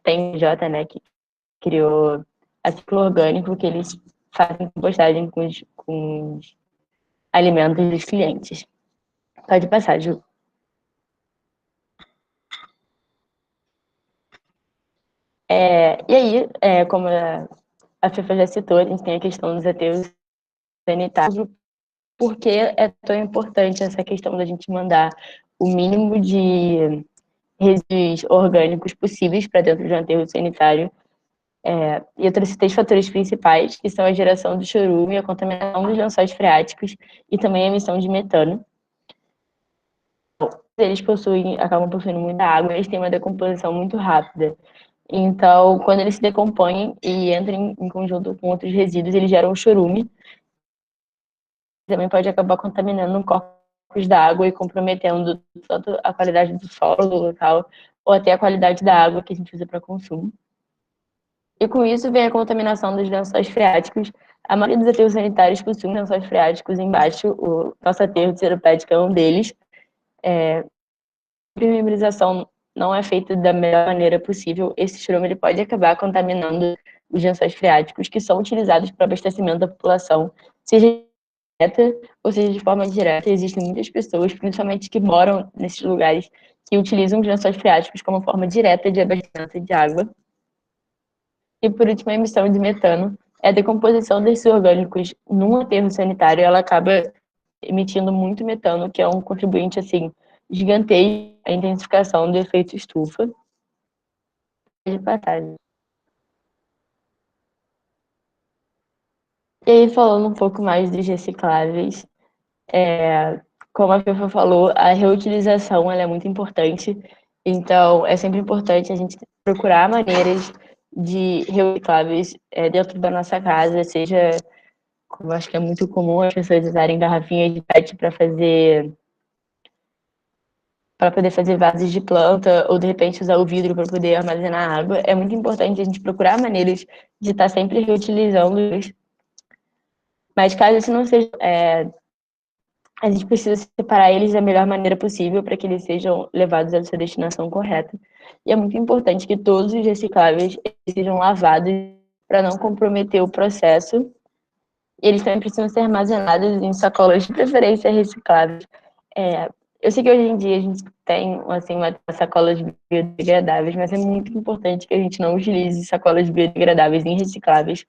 tem o J, né, que criou a Ciclo Orgânico, que eles fazem compostagem com os alimentos dos clientes. Pode passar, Ju. E aí, como a FIFA já citou, a gente tem a questão dos aterros sanitários. Por que é tão importante essa questão da gente mandar o mínimo de resíduos orgânicos possíveis para dentro de um aterro sanitário? E eu trouxe 3 fatores principais, que são a geração do chorume, a contaminação dos lençóis freáticos e também a emissão de metano. Eles acabam possuindo muita água, eles têm uma decomposição muito rápida. Então, quando eles se decompõem e entram em conjunto com outros resíduos, eles geram o chorume. Também pode acabar contaminando corpos da água e comprometendo tanto a qualidade do solo do local, ou até a qualidade da água que a gente usa para consumo. E com isso vem a contaminação dos lençóis freáticos, A maioria dos aterros sanitários possui lençóis freáticos embaixo, o nosso aterro de Seropédica é um deles. A impermeabilização não é feita da melhor maneira possível. Esse estrume ele pode acabar contaminando os lençóis freáticos que são utilizados para abastecimento da população, seja direta ou seja de forma indireta. Existem muitas pessoas, principalmente que moram nesses lugares, que utilizam os lençóis freáticos como forma direta de abastecimento de água. E por último, a emissão de metano. A decomposição desses orgânicos num aterro sanitário, ela acaba emitindo muito metano, que é um contribuinte assim gigantesco à intensificação do efeito estufa. De passagem. E aí, falando um pouco mais dos recicláveis, como a Fefa falou, a reutilização ela é muito importante. Então, é sempre importante a gente procurar maneiras de recicláveis dentro da nossa casa, seja, como acho que é muito comum as pessoas usarem garrafinhas de PET para poder fazer vasos de planta, ou de repente usar o vidro para poder armazenar água. É muito importante a gente procurar maneiras de estar sempre reutilizando isso. Mas caso isso não seja, a gente precisa separar eles da melhor maneira possível para que eles sejam levados à sua destinação correta. E é muito importante que todos os recicláveis sejam lavados para não comprometer o processo. E eles também precisam ser armazenados em sacolas de preferência recicláveis. Eu sei que hoje em dia a gente tem assim, uma sacolas biodegradáveis, mas é muito importante que a gente não utilize sacolas biodegradáveis em recicláveis,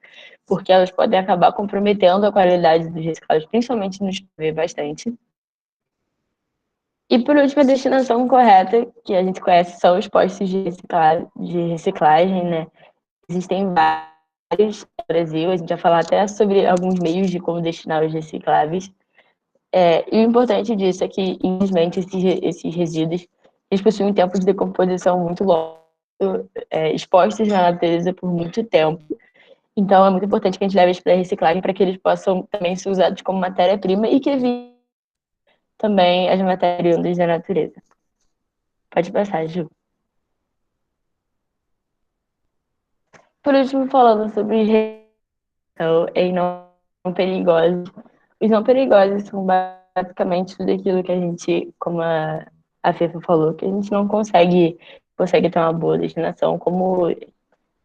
porque elas podem acabar comprometendo a qualidade dos recicláveis, principalmente no chover bastante. E por último, a destinação correta, que a gente conhece, são os postos de reciclagem, né? Existem vários no Brasil, a gente vai falar até sobre alguns meios de como destinar os recicláveis. E o importante disso é que, infelizmente, esses resíduos eles possuem um tempo de decomposição muito longo, expostos na natureza por muito tempo. Então, é muito importante que a gente leve eles para a reciclagem para que eles possam também ser usados como matéria-prima e que evite também as matérias da natureza. Pode passar, Ju. Por último, falando sobre em não perigosos. Os não perigosos são basicamente tudo aquilo que a gente, como a Fefa falou, que a gente não consegue ter uma boa destinação, como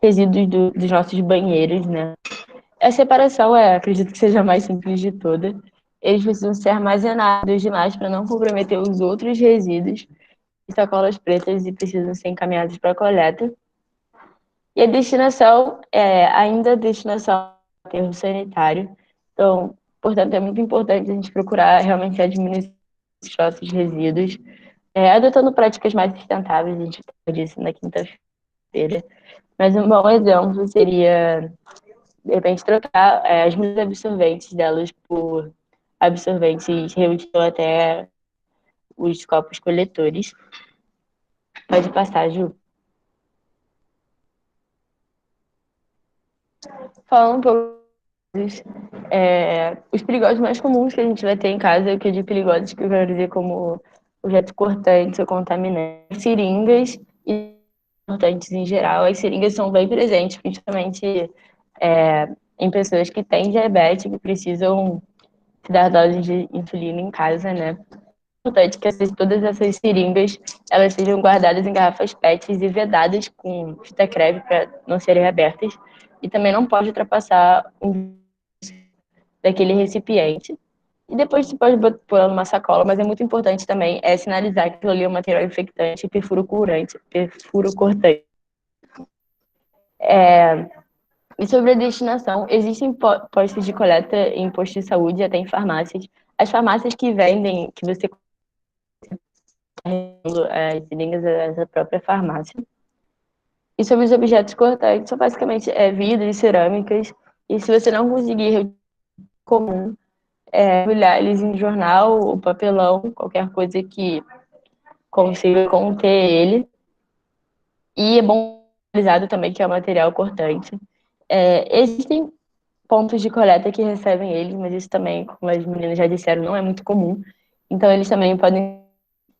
resíduos dos nossos banheiros, né? A separação acredito que seja a mais simples de toda. Eles precisam ser armazenados demais para não comprometer os outros resíduos em sacolas pretas e precisam ser encaminhados para a coleta. E a destinação ainda a destinação do aterro sanitário. Então, portanto, é muito importante a gente procurar realmente a diminuição dos nossos resíduos, adotando práticas mais sustentáveis, a gente disse na quinta-feira. Mas um bom exemplo seria, de repente, trocar as medidas absorventes delas por absorventes reutilizáveis até os copos coletores. Pode passar, Ju. Falando um pouco os perigosos mais comuns que a gente vai ter em casa, o que eu digo perigosos, que eu quero dizer como objetos cortantes ou contaminantes, seringas e cortantes em geral. As seringas são bem presentes, principalmente em pessoas que têm diabetes, que precisam se dar doses de insulina em casa, né? É importante que todas essas seringas elas sejam guardadas em garrafas PET e vedadas com fita crepe para não serem abertas. E também não pode ultrapassar daquele recipiente. E depois você pode pôr numa sacola, mas é muito importante também sinalizar que aquilo ali é um material infectante e perfuro cortante. E sobre a destinação, existem postos de coleta em postos de saúde e até em farmácias. As farmácias que vendem, que você as seringas da própria farmácia. E sobre os objetos cortantes, são basicamente vidros, cerâmicas. E se você não conseguir comum, embrulhar eles em jornal ou papelão, qualquer coisa que consiga conter ele. E é bom utilizado também, que é o material cortante. Existem pontos de coleta que recebem eles, mas isso também, como as meninas já disseram, não é muito comum. Então, eles também podem...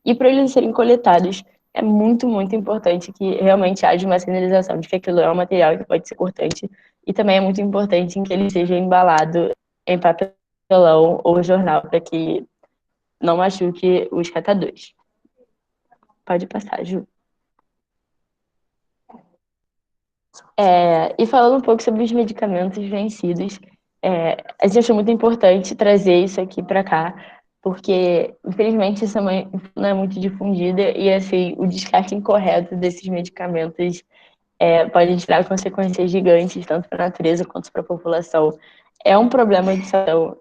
E para eles serem coletados, é muito, muito importante que realmente haja uma sinalização de que aquilo é um material que pode ser cortante, e também é muito importante em que ele seja embalado em papelão ou jornal para que não machuque os catadores. Pode passar, Ju. E falando um pouco sobre os medicamentos vencidos, a gente achou muito importante trazer isso aqui para cá, porque, infelizmente, isso não é muito difundida e, assim, o descarte incorreto desses medicamentos pode gerar consequências gigantes, tanto para a natureza quanto para a população. É um problema de saúde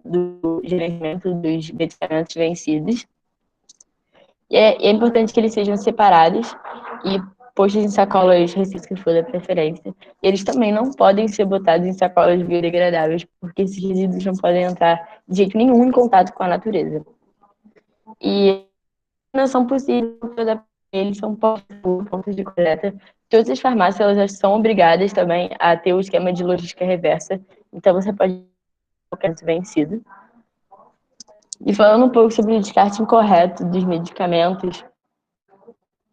do gerenciamento dos medicamentos vencidos. E é importante que eles sejam separados e postos em sacolas recicláveis, que for da preferência. E eles também não podem ser botados em sacolas biodegradáveis, porque esses resíduos não podem entrar de jeito nenhum em contato com a natureza. E não são possíveis, eles são pontos de coleta. Todas as farmácias elas são obrigadas também a ter o esquema de logística reversa, então você pode qualquer vencido. E falando um pouco sobre o descarte incorreto dos medicamentos,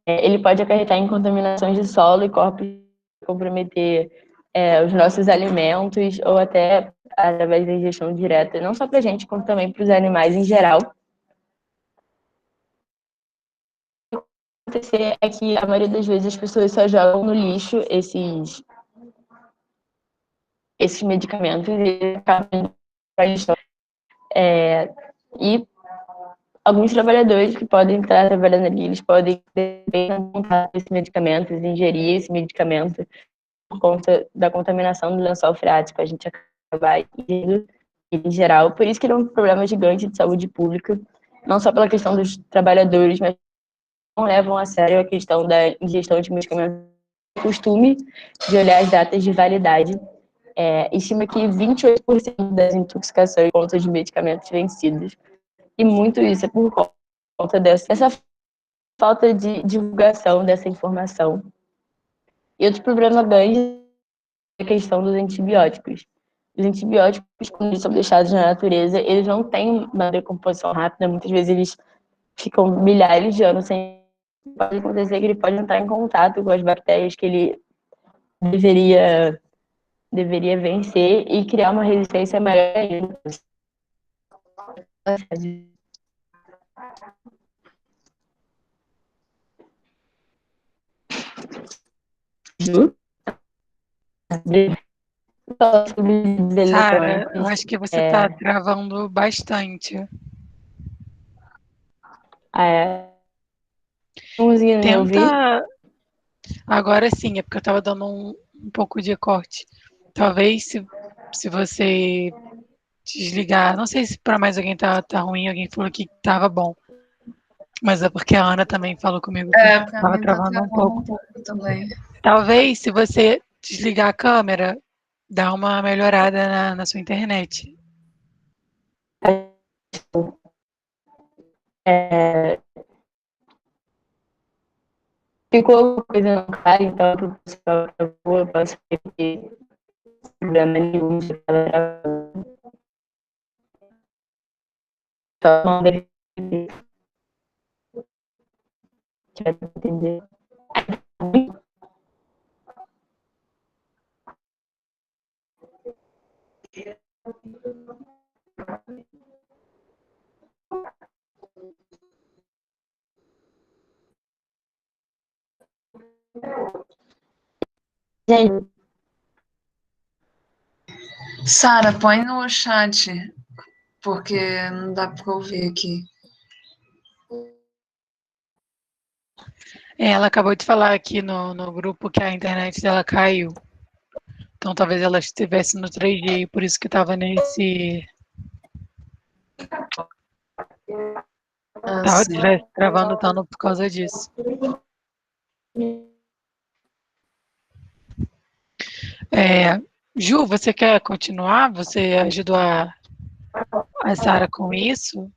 ele pode acarretar em contaminações de solo e corpos, comprometer os nossos alimentos ou até através da ingestão direta, não só para a gente, como também para os animais em geral. O que vai acontecer é que a maioria das vezes as pessoas só jogam no lixo esses medicamentos e acabam e alguns trabalhadores que podem estar trabalhando ali, eles podem montar esses medicamentos, ingerir esse medicamento por conta da contaminação do lençol freático. A gente acaba ingerindo em geral. Por isso que ele é um problema gigante de saúde pública, não só pela questão dos trabalhadores, mas não levam a sério a questão da ingestão de medicamentos. O costume de olhar as datas de validade estima que 28% das intoxicações por conta de medicamentos vencidos. E muito isso é por conta dessa falta de divulgação dessa informação. E outro problema grande é a questão dos antibióticos. Os antibióticos, quando eles são deixados na natureza, eles não têm uma decomposição rápida, muitas vezes eles ficam milhares de anos sem. Pode acontecer que ele pode entrar em contato com as bactérias que ele deveria vencer e criar uma resistência maior ainda. Ju? Sara, eu acho que você está travando bastante. Tenta. Agora sim, é porque eu estava dando um pouco de corte. Talvez se você desligar, não sei se para mais alguém tá ruim, alguém falou que estava bom. Mas é porque a Ana também falou comigo que estava travando um pouco também. Talvez, se você desligar a câmera, dá uma melhorada na sua internet. Ficou alguma coisa no cara, então para o pessoal que eu posso ter problema nenhum de estar gravando. Só não deve entender. Gente, Sara, põe no chat, porque não dá para ouvir aqui. Ela acabou de falar aqui no grupo que a internet dela caiu. Então talvez ela estivesse no 3G, por isso que estava nesse. Tava travando tanto por causa disso. Ju, você quer continuar? Você ajudou a Sara com isso?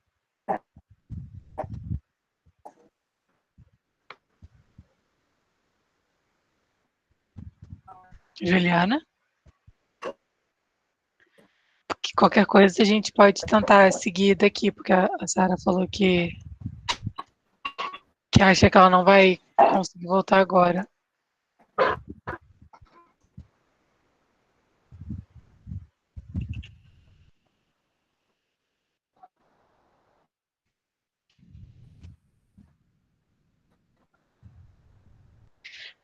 Juliana? Porque qualquer coisa a gente pode tentar seguir daqui, porque a Sara falou que que acha que ela não vai conseguir voltar agora.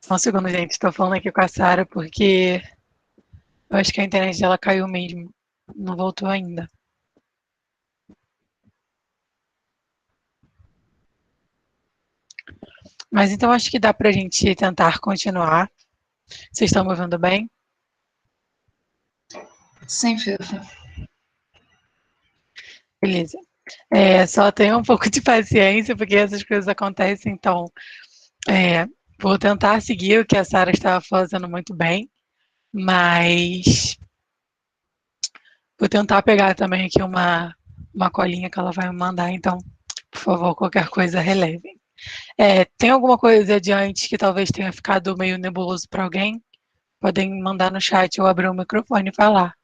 Só um segundo, gente. Estou falando aqui com a Sara porque eu acho que a internet dela caiu mesmo. Não voltou ainda. Mas então acho que dá para a gente tentar continuar. Vocês estão me ouvindo bem? Sim, Fifa. Beleza. Só tenha um pouco de paciência, porque essas coisas acontecem, então vou tentar seguir o que a Sara estava fazendo muito bem, mas vou tentar pegar também aqui uma colinha que ela vai me mandar, então, por favor, qualquer coisa relevem. Tem alguma coisa adiante que talvez tenha ficado meio nebuloso para alguém? Podem mandar no chat ou abrir o microfone e falar.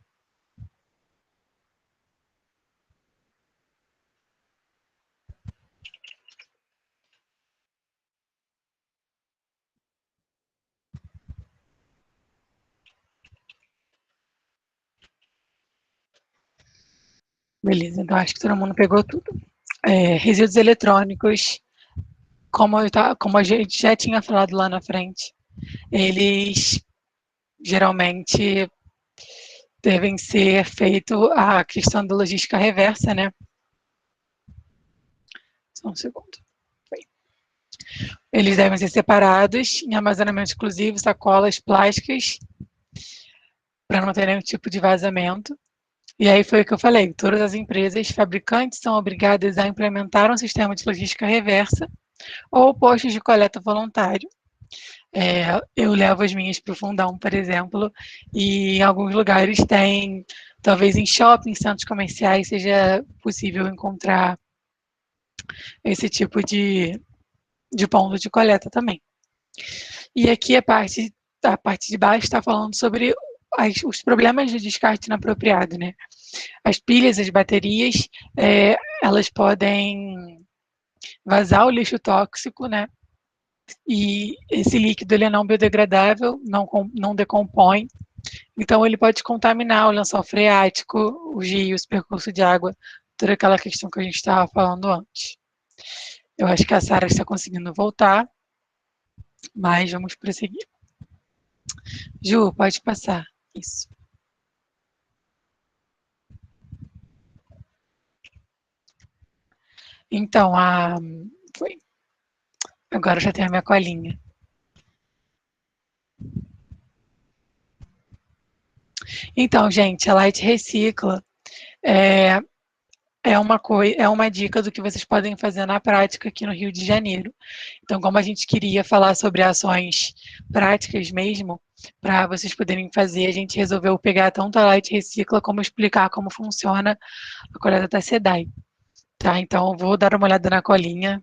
Beleza, então acho que todo mundo pegou tudo. Resíduos eletrônicos, como a gente já tinha falado lá na frente, eles geralmente devem ser feito a questão da logística reversa, né? Só um segundo. Eles devem ser separados em armazenamento exclusivo, sacolas plásticas, para não ter nenhum tipo de vazamento. E aí foi o que eu falei, todas as empresas fabricantes são obrigadas a implementar um sistema de logística reversa ou postos de coleta voluntário. Eu levo as minhas para o fundão, por exemplo, e em alguns lugares tem, talvez em shoppings, centros comerciais, seja possível encontrar esse tipo de ponto de coleta também. E aqui a parte de baixo está falando sobre os problemas de descarte inapropriado, né? As pilhas, as baterias, elas podem vazar o lixo tóxico, né? E esse líquido ele é não biodegradável, não decompõe, então ele pode contaminar o lençol freático, os rios, percurso de água, toda aquela questão que a gente estava falando antes. Eu acho que a Sara está conseguindo voltar, mas vamos prosseguir. Ju, pode passar. Isso. Então, foi. Agora já tenho a minha colinha. Então, gente, a Light Recicla é uma dica do que vocês podem fazer na prática aqui no Rio de Janeiro. Então, como a gente queria falar sobre ações práticas mesmo, para vocês poderem fazer, a gente resolveu pegar tanto a Light Recicla como explicar como funciona a coleta da SEDAI. Tá? Então, eu vou dar uma olhada na colinha.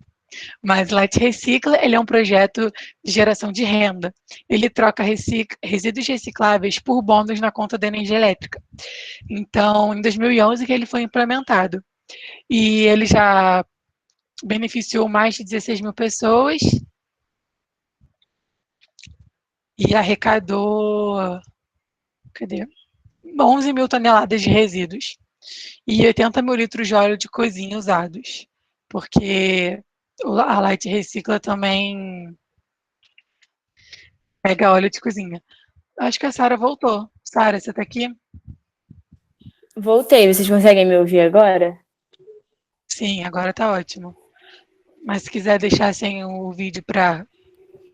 Mas Light Recicla, ele é um projeto de geração de renda. Ele troca resíduos recicláveis por bônus na conta da energia elétrica. Então, em 2011 que ele foi implementado. E ele já beneficiou mais de 16 mil pessoas e arrecadou 11 mil toneladas de resíduos e 80 mil litros de óleo de cozinha usados, porque a Light Recicla também pega óleo de cozinha. Acho que a Sara voltou. Sara, você está aqui? Voltei, vocês conseguem me ouvir agora? Sim, agora está ótimo. Mas se quiser deixar sem o vídeo para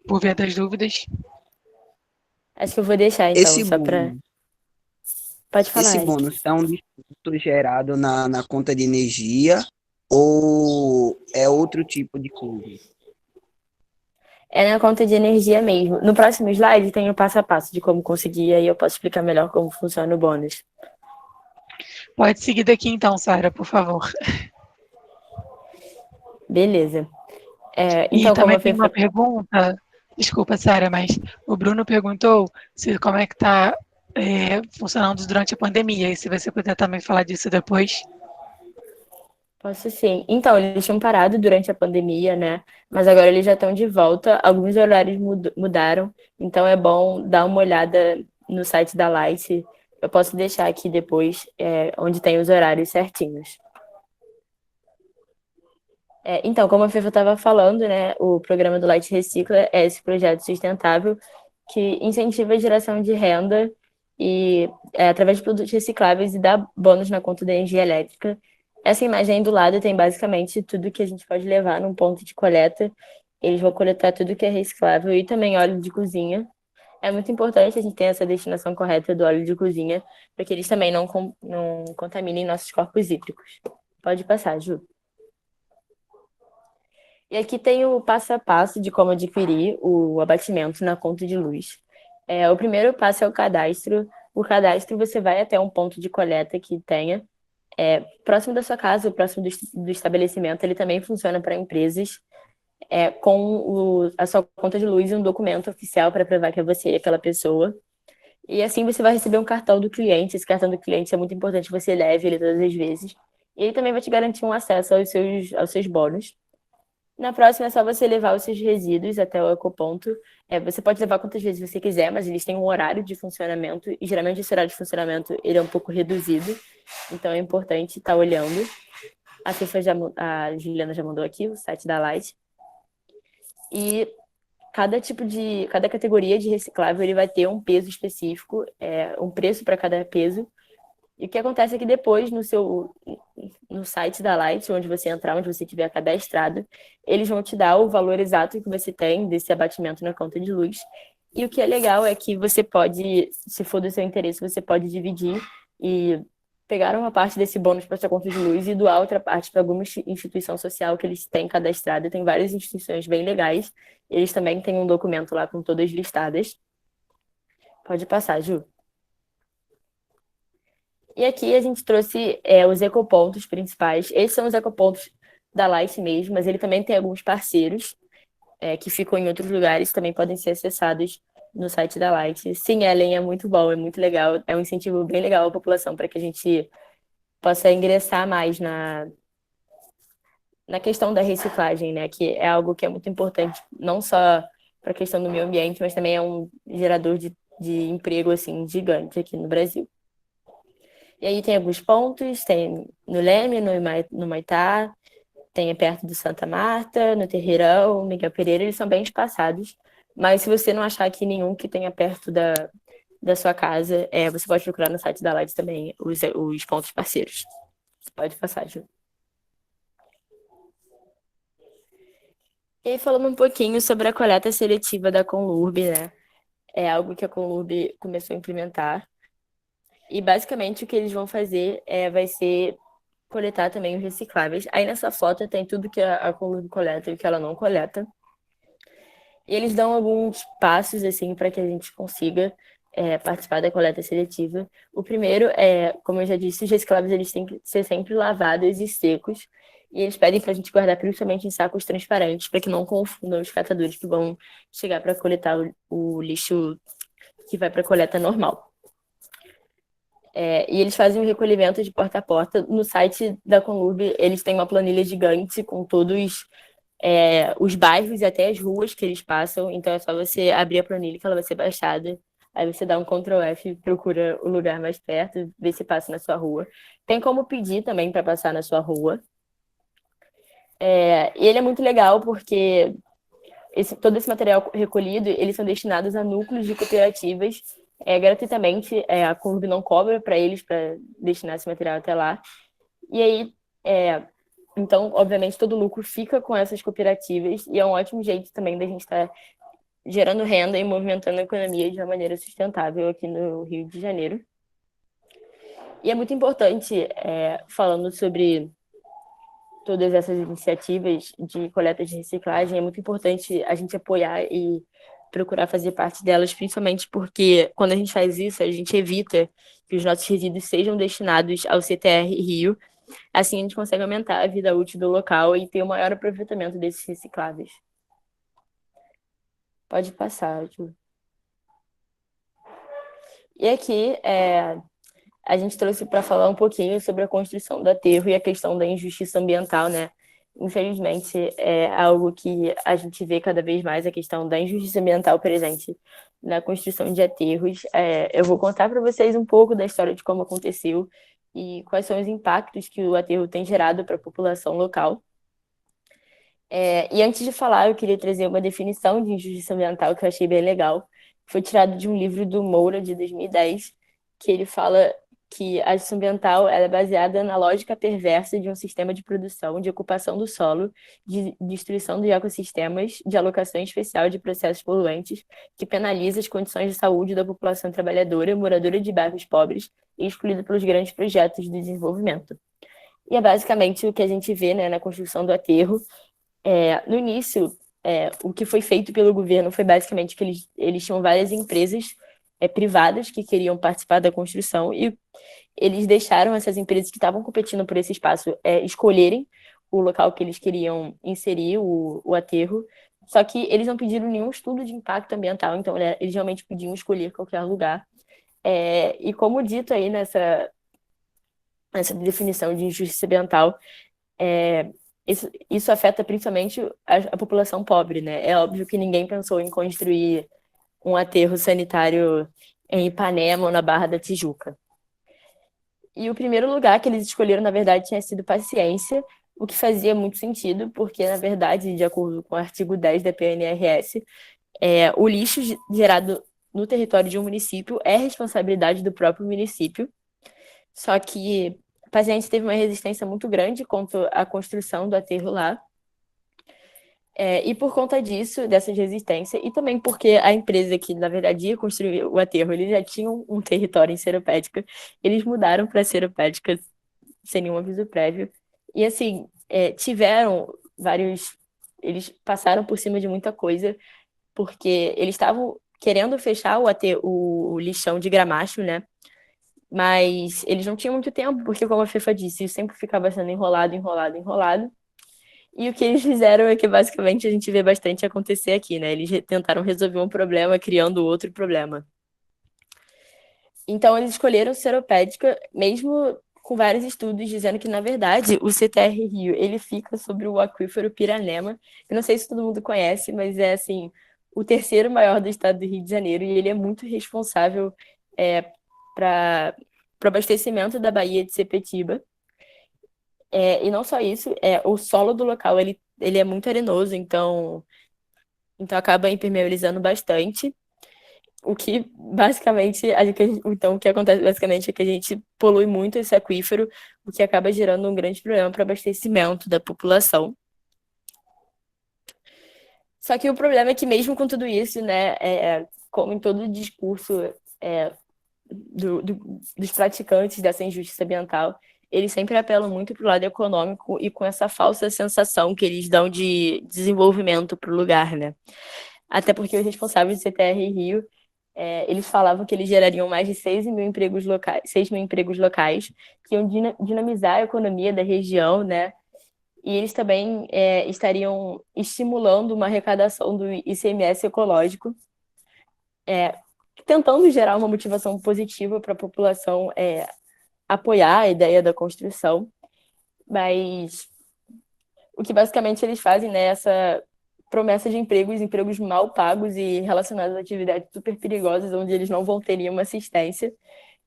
por via das dúvidas. Acho que eu vou deixar então, Esse só para. Pode falar. Esse bônus é um desconto gerado na conta de energia ou é outro tipo de coisa? É na conta de energia mesmo. No próximo slide tem o passo a passo de como conseguir, aí eu posso explicar melhor como funciona o bônus. Pode seguir daqui então, Sara, por favor. Beleza. Então, e também tem uma pergunta, desculpa, Sara, mas o Bruno perguntou como é que está funcionando durante a pandemia, e se você puder também falar disso depois. Posso sim. Então, eles tinham parado durante a pandemia, né? Mas agora eles já estão de volta. Alguns horários mudaram, então é bom dar uma olhada no site da Light. Eu posso deixar aqui depois, onde tem os horários certinhos. Então, como a Fefa estava falando, né, o programa do Light Recicla é esse projeto sustentável que incentiva a geração de renda e através de produtos recicláveis e dá bônus na conta da energia elétrica. Essa imagem aí do lado tem basicamente tudo que a gente pode levar num ponto de coleta. Eles vão coletar tudo que é reciclável e também óleo de cozinha. É muito importante a gente ter essa destinação correta do óleo de cozinha, para que eles também não contaminem nossos corpos hídricos. Pode passar, Ju. E aqui tem o passo a passo de como adquirir o abatimento na conta de luz. O primeiro passo é o cadastro. O cadastro você vai até um ponto de coleta que tenha próximo da sua casa, próximo do estabelecimento. Ele também funciona para empresas com a sua conta de luz e um documento oficial para provar que é você e aquela pessoa. E assim você vai receber um cartão do cliente. Esse cartão do cliente é muito importante que você leve ele todas as vezes. E ele também vai te garantir um acesso aos seus bônus. Na próxima é só você levar os seus resíduos até o ecoponto. Você pode levar quantas vezes você quiser, mas eles têm um horário de funcionamento e geralmente esse horário de funcionamento ele é um pouco reduzido, então é importante estar olhando. A Juliana já mandou aqui o site da Light. E cada categoria de reciclável ele vai ter um peso específico, um preço para cada peso. E o que acontece é que depois no site da Light, onde você entrar, onde você tiver cadastrado, eles vão te dar o valor exato que você tem desse abatimento na conta de luz. E o que é legal é que você pode, se for do seu interesse, você pode dividir e pegar uma parte desse bônus para sua conta de luz e doar outra parte para alguma instituição social que eles têm cadastrado. Tem várias instituições bem legais. Eles também têm um documento lá com todas listadas. Pode passar, Ju. E aqui a gente trouxe os ecopontos principais. Esses são os ecopontos da Light mesmo, mas ele também tem alguns parceiros que ficam em outros lugares, também podem ser acessados no site da Light. Sim, Ellen, é muito bom, é muito legal, é um incentivo bem legal à população para que a gente possa ingressar mais na questão da reciclagem, né? Que é algo que é muito importante, não só para a questão do meio ambiente, mas também é um gerador de emprego assim, gigante aqui no Brasil. E aí tem alguns pontos, tem no Leme, no Maitá, tem perto do Santa Marta, no Terreirão, Miguel Pereira, eles são bem espaçados. Mas se você não achar aqui nenhum que tenha perto da sua casa, você pode procurar no site da Light também os pontos parceiros. Pode passar, Ju. E aí, falando um pouquinho sobre a coleta seletiva da Conlurb, né? É algo que a Conlurb começou a implementar. E basicamente o que eles vão fazer vai ser coletar também os recicláveis. Aí nessa foto tem tudo que a Conlurb coleta e o que ela não coleta. E eles dão alguns passos assim para que a gente consiga participar da coleta seletiva. O primeiro como eu já disse, os recicláveis eles têm que ser sempre lavados e secos. E eles pedem para a gente guardar principalmente em sacos transparentes para que não confundam os catadores que vão chegar para coletar o lixo que vai para a coleta normal. E eles fazem um recolhimento de porta a porta. No site da Conlurb, eles têm uma planilha gigante com todos os bairros e até as ruas que eles passam. Então é só você abrir a planilha que ela vai ser baixada. Aí você dá um Ctrl F, procura o lugar mais perto, vê se passa na sua rua. Tem como pedir também para passar na sua rua. E ele é muito legal porque todo esse material recolhido, eles são destinados a núcleos de cooperativas gratuitamente. A Conlurb não cobra para eles para destinar esse material até lá. E aí, então, obviamente, todo o lucro fica com essas cooperativas e é um ótimo jeito também da gente estar gerando renda e movimentando a economia de uma maneira sustentável aqui no Rio de Janeiro. E é muito importante, falando sobre todas essas iniciativas de coleta de reciclagem, é muito importante a gente apoiar e procurar fazer parte delas, principalmente porque quando a gente faz isso, a gente evita que os nossos resíduos sejam destinados ao CTR Rio. Assim a gente consegue aumentar a vida útil do local e ter o maior aproveitamento desses recicláveis. Pode passar, Ju. E aqui a gente trouxe para falar um pouquinho sobre a construção do aterro e a questão da injustiça ambiental, né? Infelizmente, é algo que a gente vê cada vez mais, a questão da injustiça ambiental presente na construção de aterros. Eu vou contar para vocês um pouco da história de como aconteceu e quais são os impactos que o aterro tem gerado para a população local. E antes de falar, eu queria trazer uma definição de injustiça ambiental que eu achei bem legal. Foi tirado de um livro do Moura, de 2010, que ele fala que a justiça ambiental ela é baseada na lógica perversa de um sistema de produção, de ocupação do solo, de destruição dos ecossistemas, de alocação especial de processos poluentes, que penaliza as condições de saúde da população trabalhadora, moradora de bairros pobres e excluída pelos grandes projetos de desenvolvimento. E é basicamente o que a gente vê, né, na construção do aterro. No início, o que foi feito pelo governo foi basicamente que eles tinham várias empresas privadas que queriam participar da construção e eles deixaram essas empresas que estavam competindo por esse espaço escolherem o local que eles queriam inserir o aterro, só que eles não pediram nenhum estudo de impacto ambiental, então eles realmente podiam escolher qualquer lugar. E como dito aí nessa definição de injustiça ambiental, isso afeta principalmente a população pobre, né? É óbvio que ninguém pensou em construir um aterro sanitário em Ipanema ou na Barra da Tijuca. E o primeiro lugar que eles escolheram, na verdade, tinha sido Paciência, o que fazia muito sentido, porque, na verdade, de acordo com o artigo 10 da PNRS, o lixo gerado no território de um município é responsabilidade do próprio município. Só que Paciência teve uma resistência muito grande contra a construção do aterro lá. E por conta disso, dessa resistência, e também porque a empresa que, na verdade, ia construir o aterro, eles já tinham um território em Seropédica, eles mudaram para Seropédica sem nenhum aviso prévio. E, assim, tiveram vários... Eles passaram por cima de muita coisa, porque eles estavam querendo fechar o lixão de Gramacho, né? Mas eles não tinham muito tempo, porque, como a Fefa disse, isso sempre ficava sendo enrolado. E o que eles fizeram é que, basicamente, a gente vê bastante acontecer aqui, né? Eles tentaram resolver um problema criando outro problema. Então, eles escolheram Seropédica, mesmo com vários estudos dizendo que, na verdade, o CTR Rio, ele fica sobre o aquífero Piranema. Eu não sei se todo mundo conhece, mas é, assim, o terceiro maior do estado do Rio de Janeiro, e ele é muito responsável para o abastecimento da Baía de Sepetiba. E não só isso, o solo do local ele é muito arenoso, então acaba impermeabilizando bastante. O que basicamente, então o que acontece basicamente é que a gente polui muito esse aquífero, o que acaba gerando um grande problema para o abastecimento da população. Só que o problema é que mesmo com tudo isso, né, como em todo discurso dos praticantes dessa injustiça ambiental, eles sempre apelam muito para o lado econômico e com essa falsa sensação que eles dão de desenvolvimento para o lugar, né? Até porque os responsáveis do CTR Rio, eles falavam que eles gerariam mais de 6 mil empregos locais, que iam dinamizar a economia da região, né? E eles também estariam estimulando uma arrecadação do ICMS ecológico, tentando gerar uma motivação positiva para a população apoiar a ideia da construção, mas o que basicamente eles fazem, né, essa promessa de empregos mal pagos e relacionados a atividades super perigosas, onde eles não vão ter nenhuma assistência,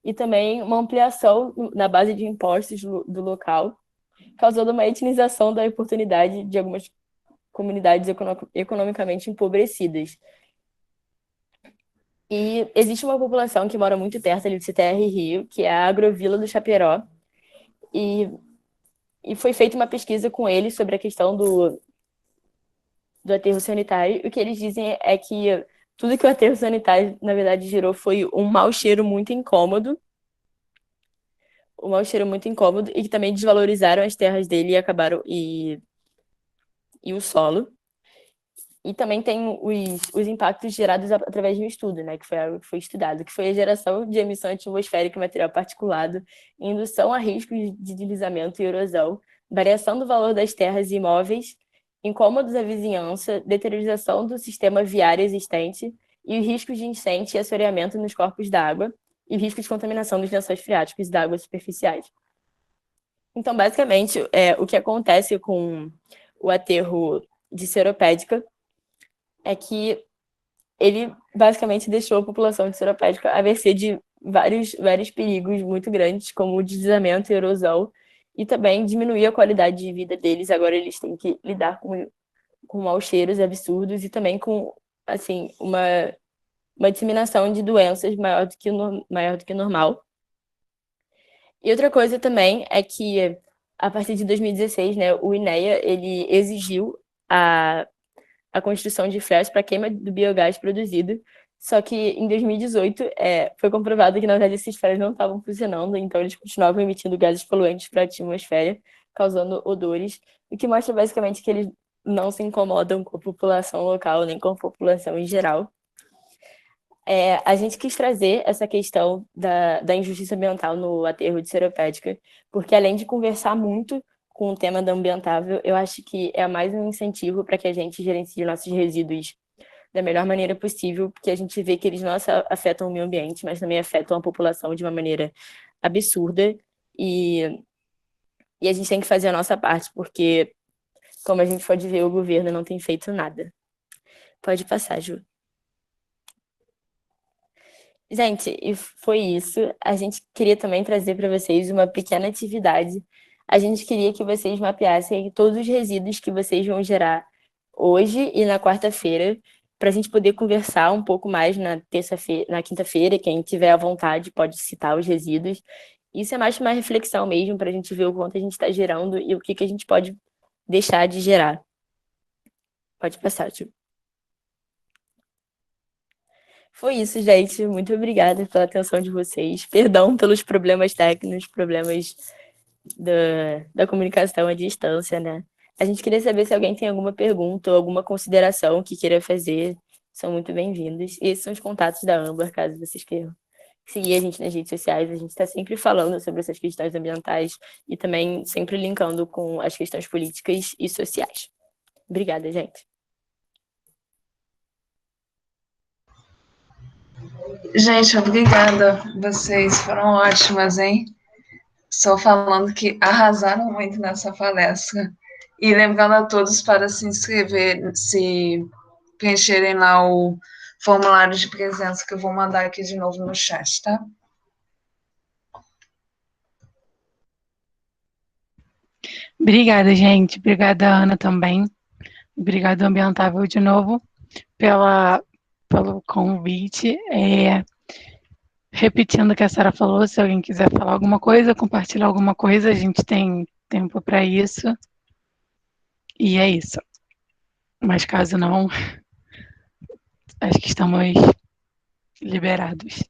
e também uma ampliação na base de impostos do local, causando uma etnização da oportunidade de algumas comunidades economicamente empobrecidas. E existe uma população que mora muito perto ali do CTR Rio, que é a Agrovila do Chaperó, e foi feita uma pesquisa com eles sobre a questão do aterro sanitário, e o que eles dizem é que tudo que o aterro sanitário, na verdade, gerou foi um mau cheiro muito incômodo, e que também desvalorizaram as terras dele e acabaram, e o solo. E também tem os impactos gerados através de um estudo, né, que foi algo que foi estudado, que foi a geração de emissão atmosférica e material particulado, indução a riscos de deslizamento e erosão, variação do valor das terras e imóveis, incômodos à vizinhança, deteriorização do sistema viário existente e os riscos de incêndio e assoreamento nos corpos d'água, e o risco de contaminação dos lençóis freáticos e das águas superficiais. Então, basicamente, o que acontece com o aterro de Seropédica é que ele basicamente deixou a população de Seropédica à mercê de vários perigos muito grandes, como o deslizamento e erosão, e também diminuir a qualidade de vida deles. Agora eles têm que lidar com maus cheiros absurdos e também com, assim, uma disseminação de doenças maior do que normal. E outra coisa também é que, a partir de 2016, né, o INEA, ele exigiu a construção de flares para queima do biogás produzido, só que em 2018 foi comprovado que, na verdade, esses flares não estavam funcionando, então eles continuavam emitindo gases poluentes para a atmosfera, causando odores, o que mostra basicamente que eles não se incomodam com a população local, nem com a população em geral. A gente quis trazer essa questão da injustiça ambiental no aterro de Seropédica, porque além de conversar muito com o tema da ambientável, eu acho que é mais um incentivo para que a gente gerencie nossos resíduos da melhor maneira possível, porque a gente vê que eles não só afetam o meio ambiente, mas também afetam a população de uma maneira absurda, e a gente tem que fazer a nossa parte, porque, como a gente pode ver, o governo não tem feito nada. Pode passar, Ju. Gente, e foi isso. A gente queria também trazer para vocês uma pequena atividade. A gente queria que vocês mapeassem todos os resíduos que vocês vão gerar hoje e na quarta-feira, para a gente poder conversar um pouco mais na terça-feira, na quinta-feira. Quem tiver à vontade pode citar os resíduos. Isso é mais uma reflexão mesmo, para a gente ver o quanto a gente está gerando e o que a gente pode deixar de gerar. Pode passar, Tio. Foi isso, gente. Muito obrigada pela atenção de vocês. Perdão pelos problemas técnicos, problemas da comunicação à distância, né? A gente queria saber se alguém tem alguma pergunta ou alguma consideração que queira fazer. São muito bem-vindos. E esses são os contatos da Amber, caso vocês queiram seguir a gente nas redes sociais. A gente está sempre falando sobre essas questões ambientais e também sempre linkando com as questões políticas e sociais. Obrigada, gente. Gente, obrigada. Vocês foram ótimas, hein? Só falando que arrasaram muito nessa palestra. E lembrando a todos para se inscrever, se preencherem lá o formulário de presença que eu vou mandar aqui de novo no chat, tá? Obrigada, gente. Obrigada, Ana, também. Obrigada, Ambientável, de novo, pelo convite. Repetindo o que a Sara falou, se alguém quiser falar alguma coisa, compartilhar alguma coisa, a gente tem tempo para isso. E é isso. Mas caso não, acho que estamos liberados.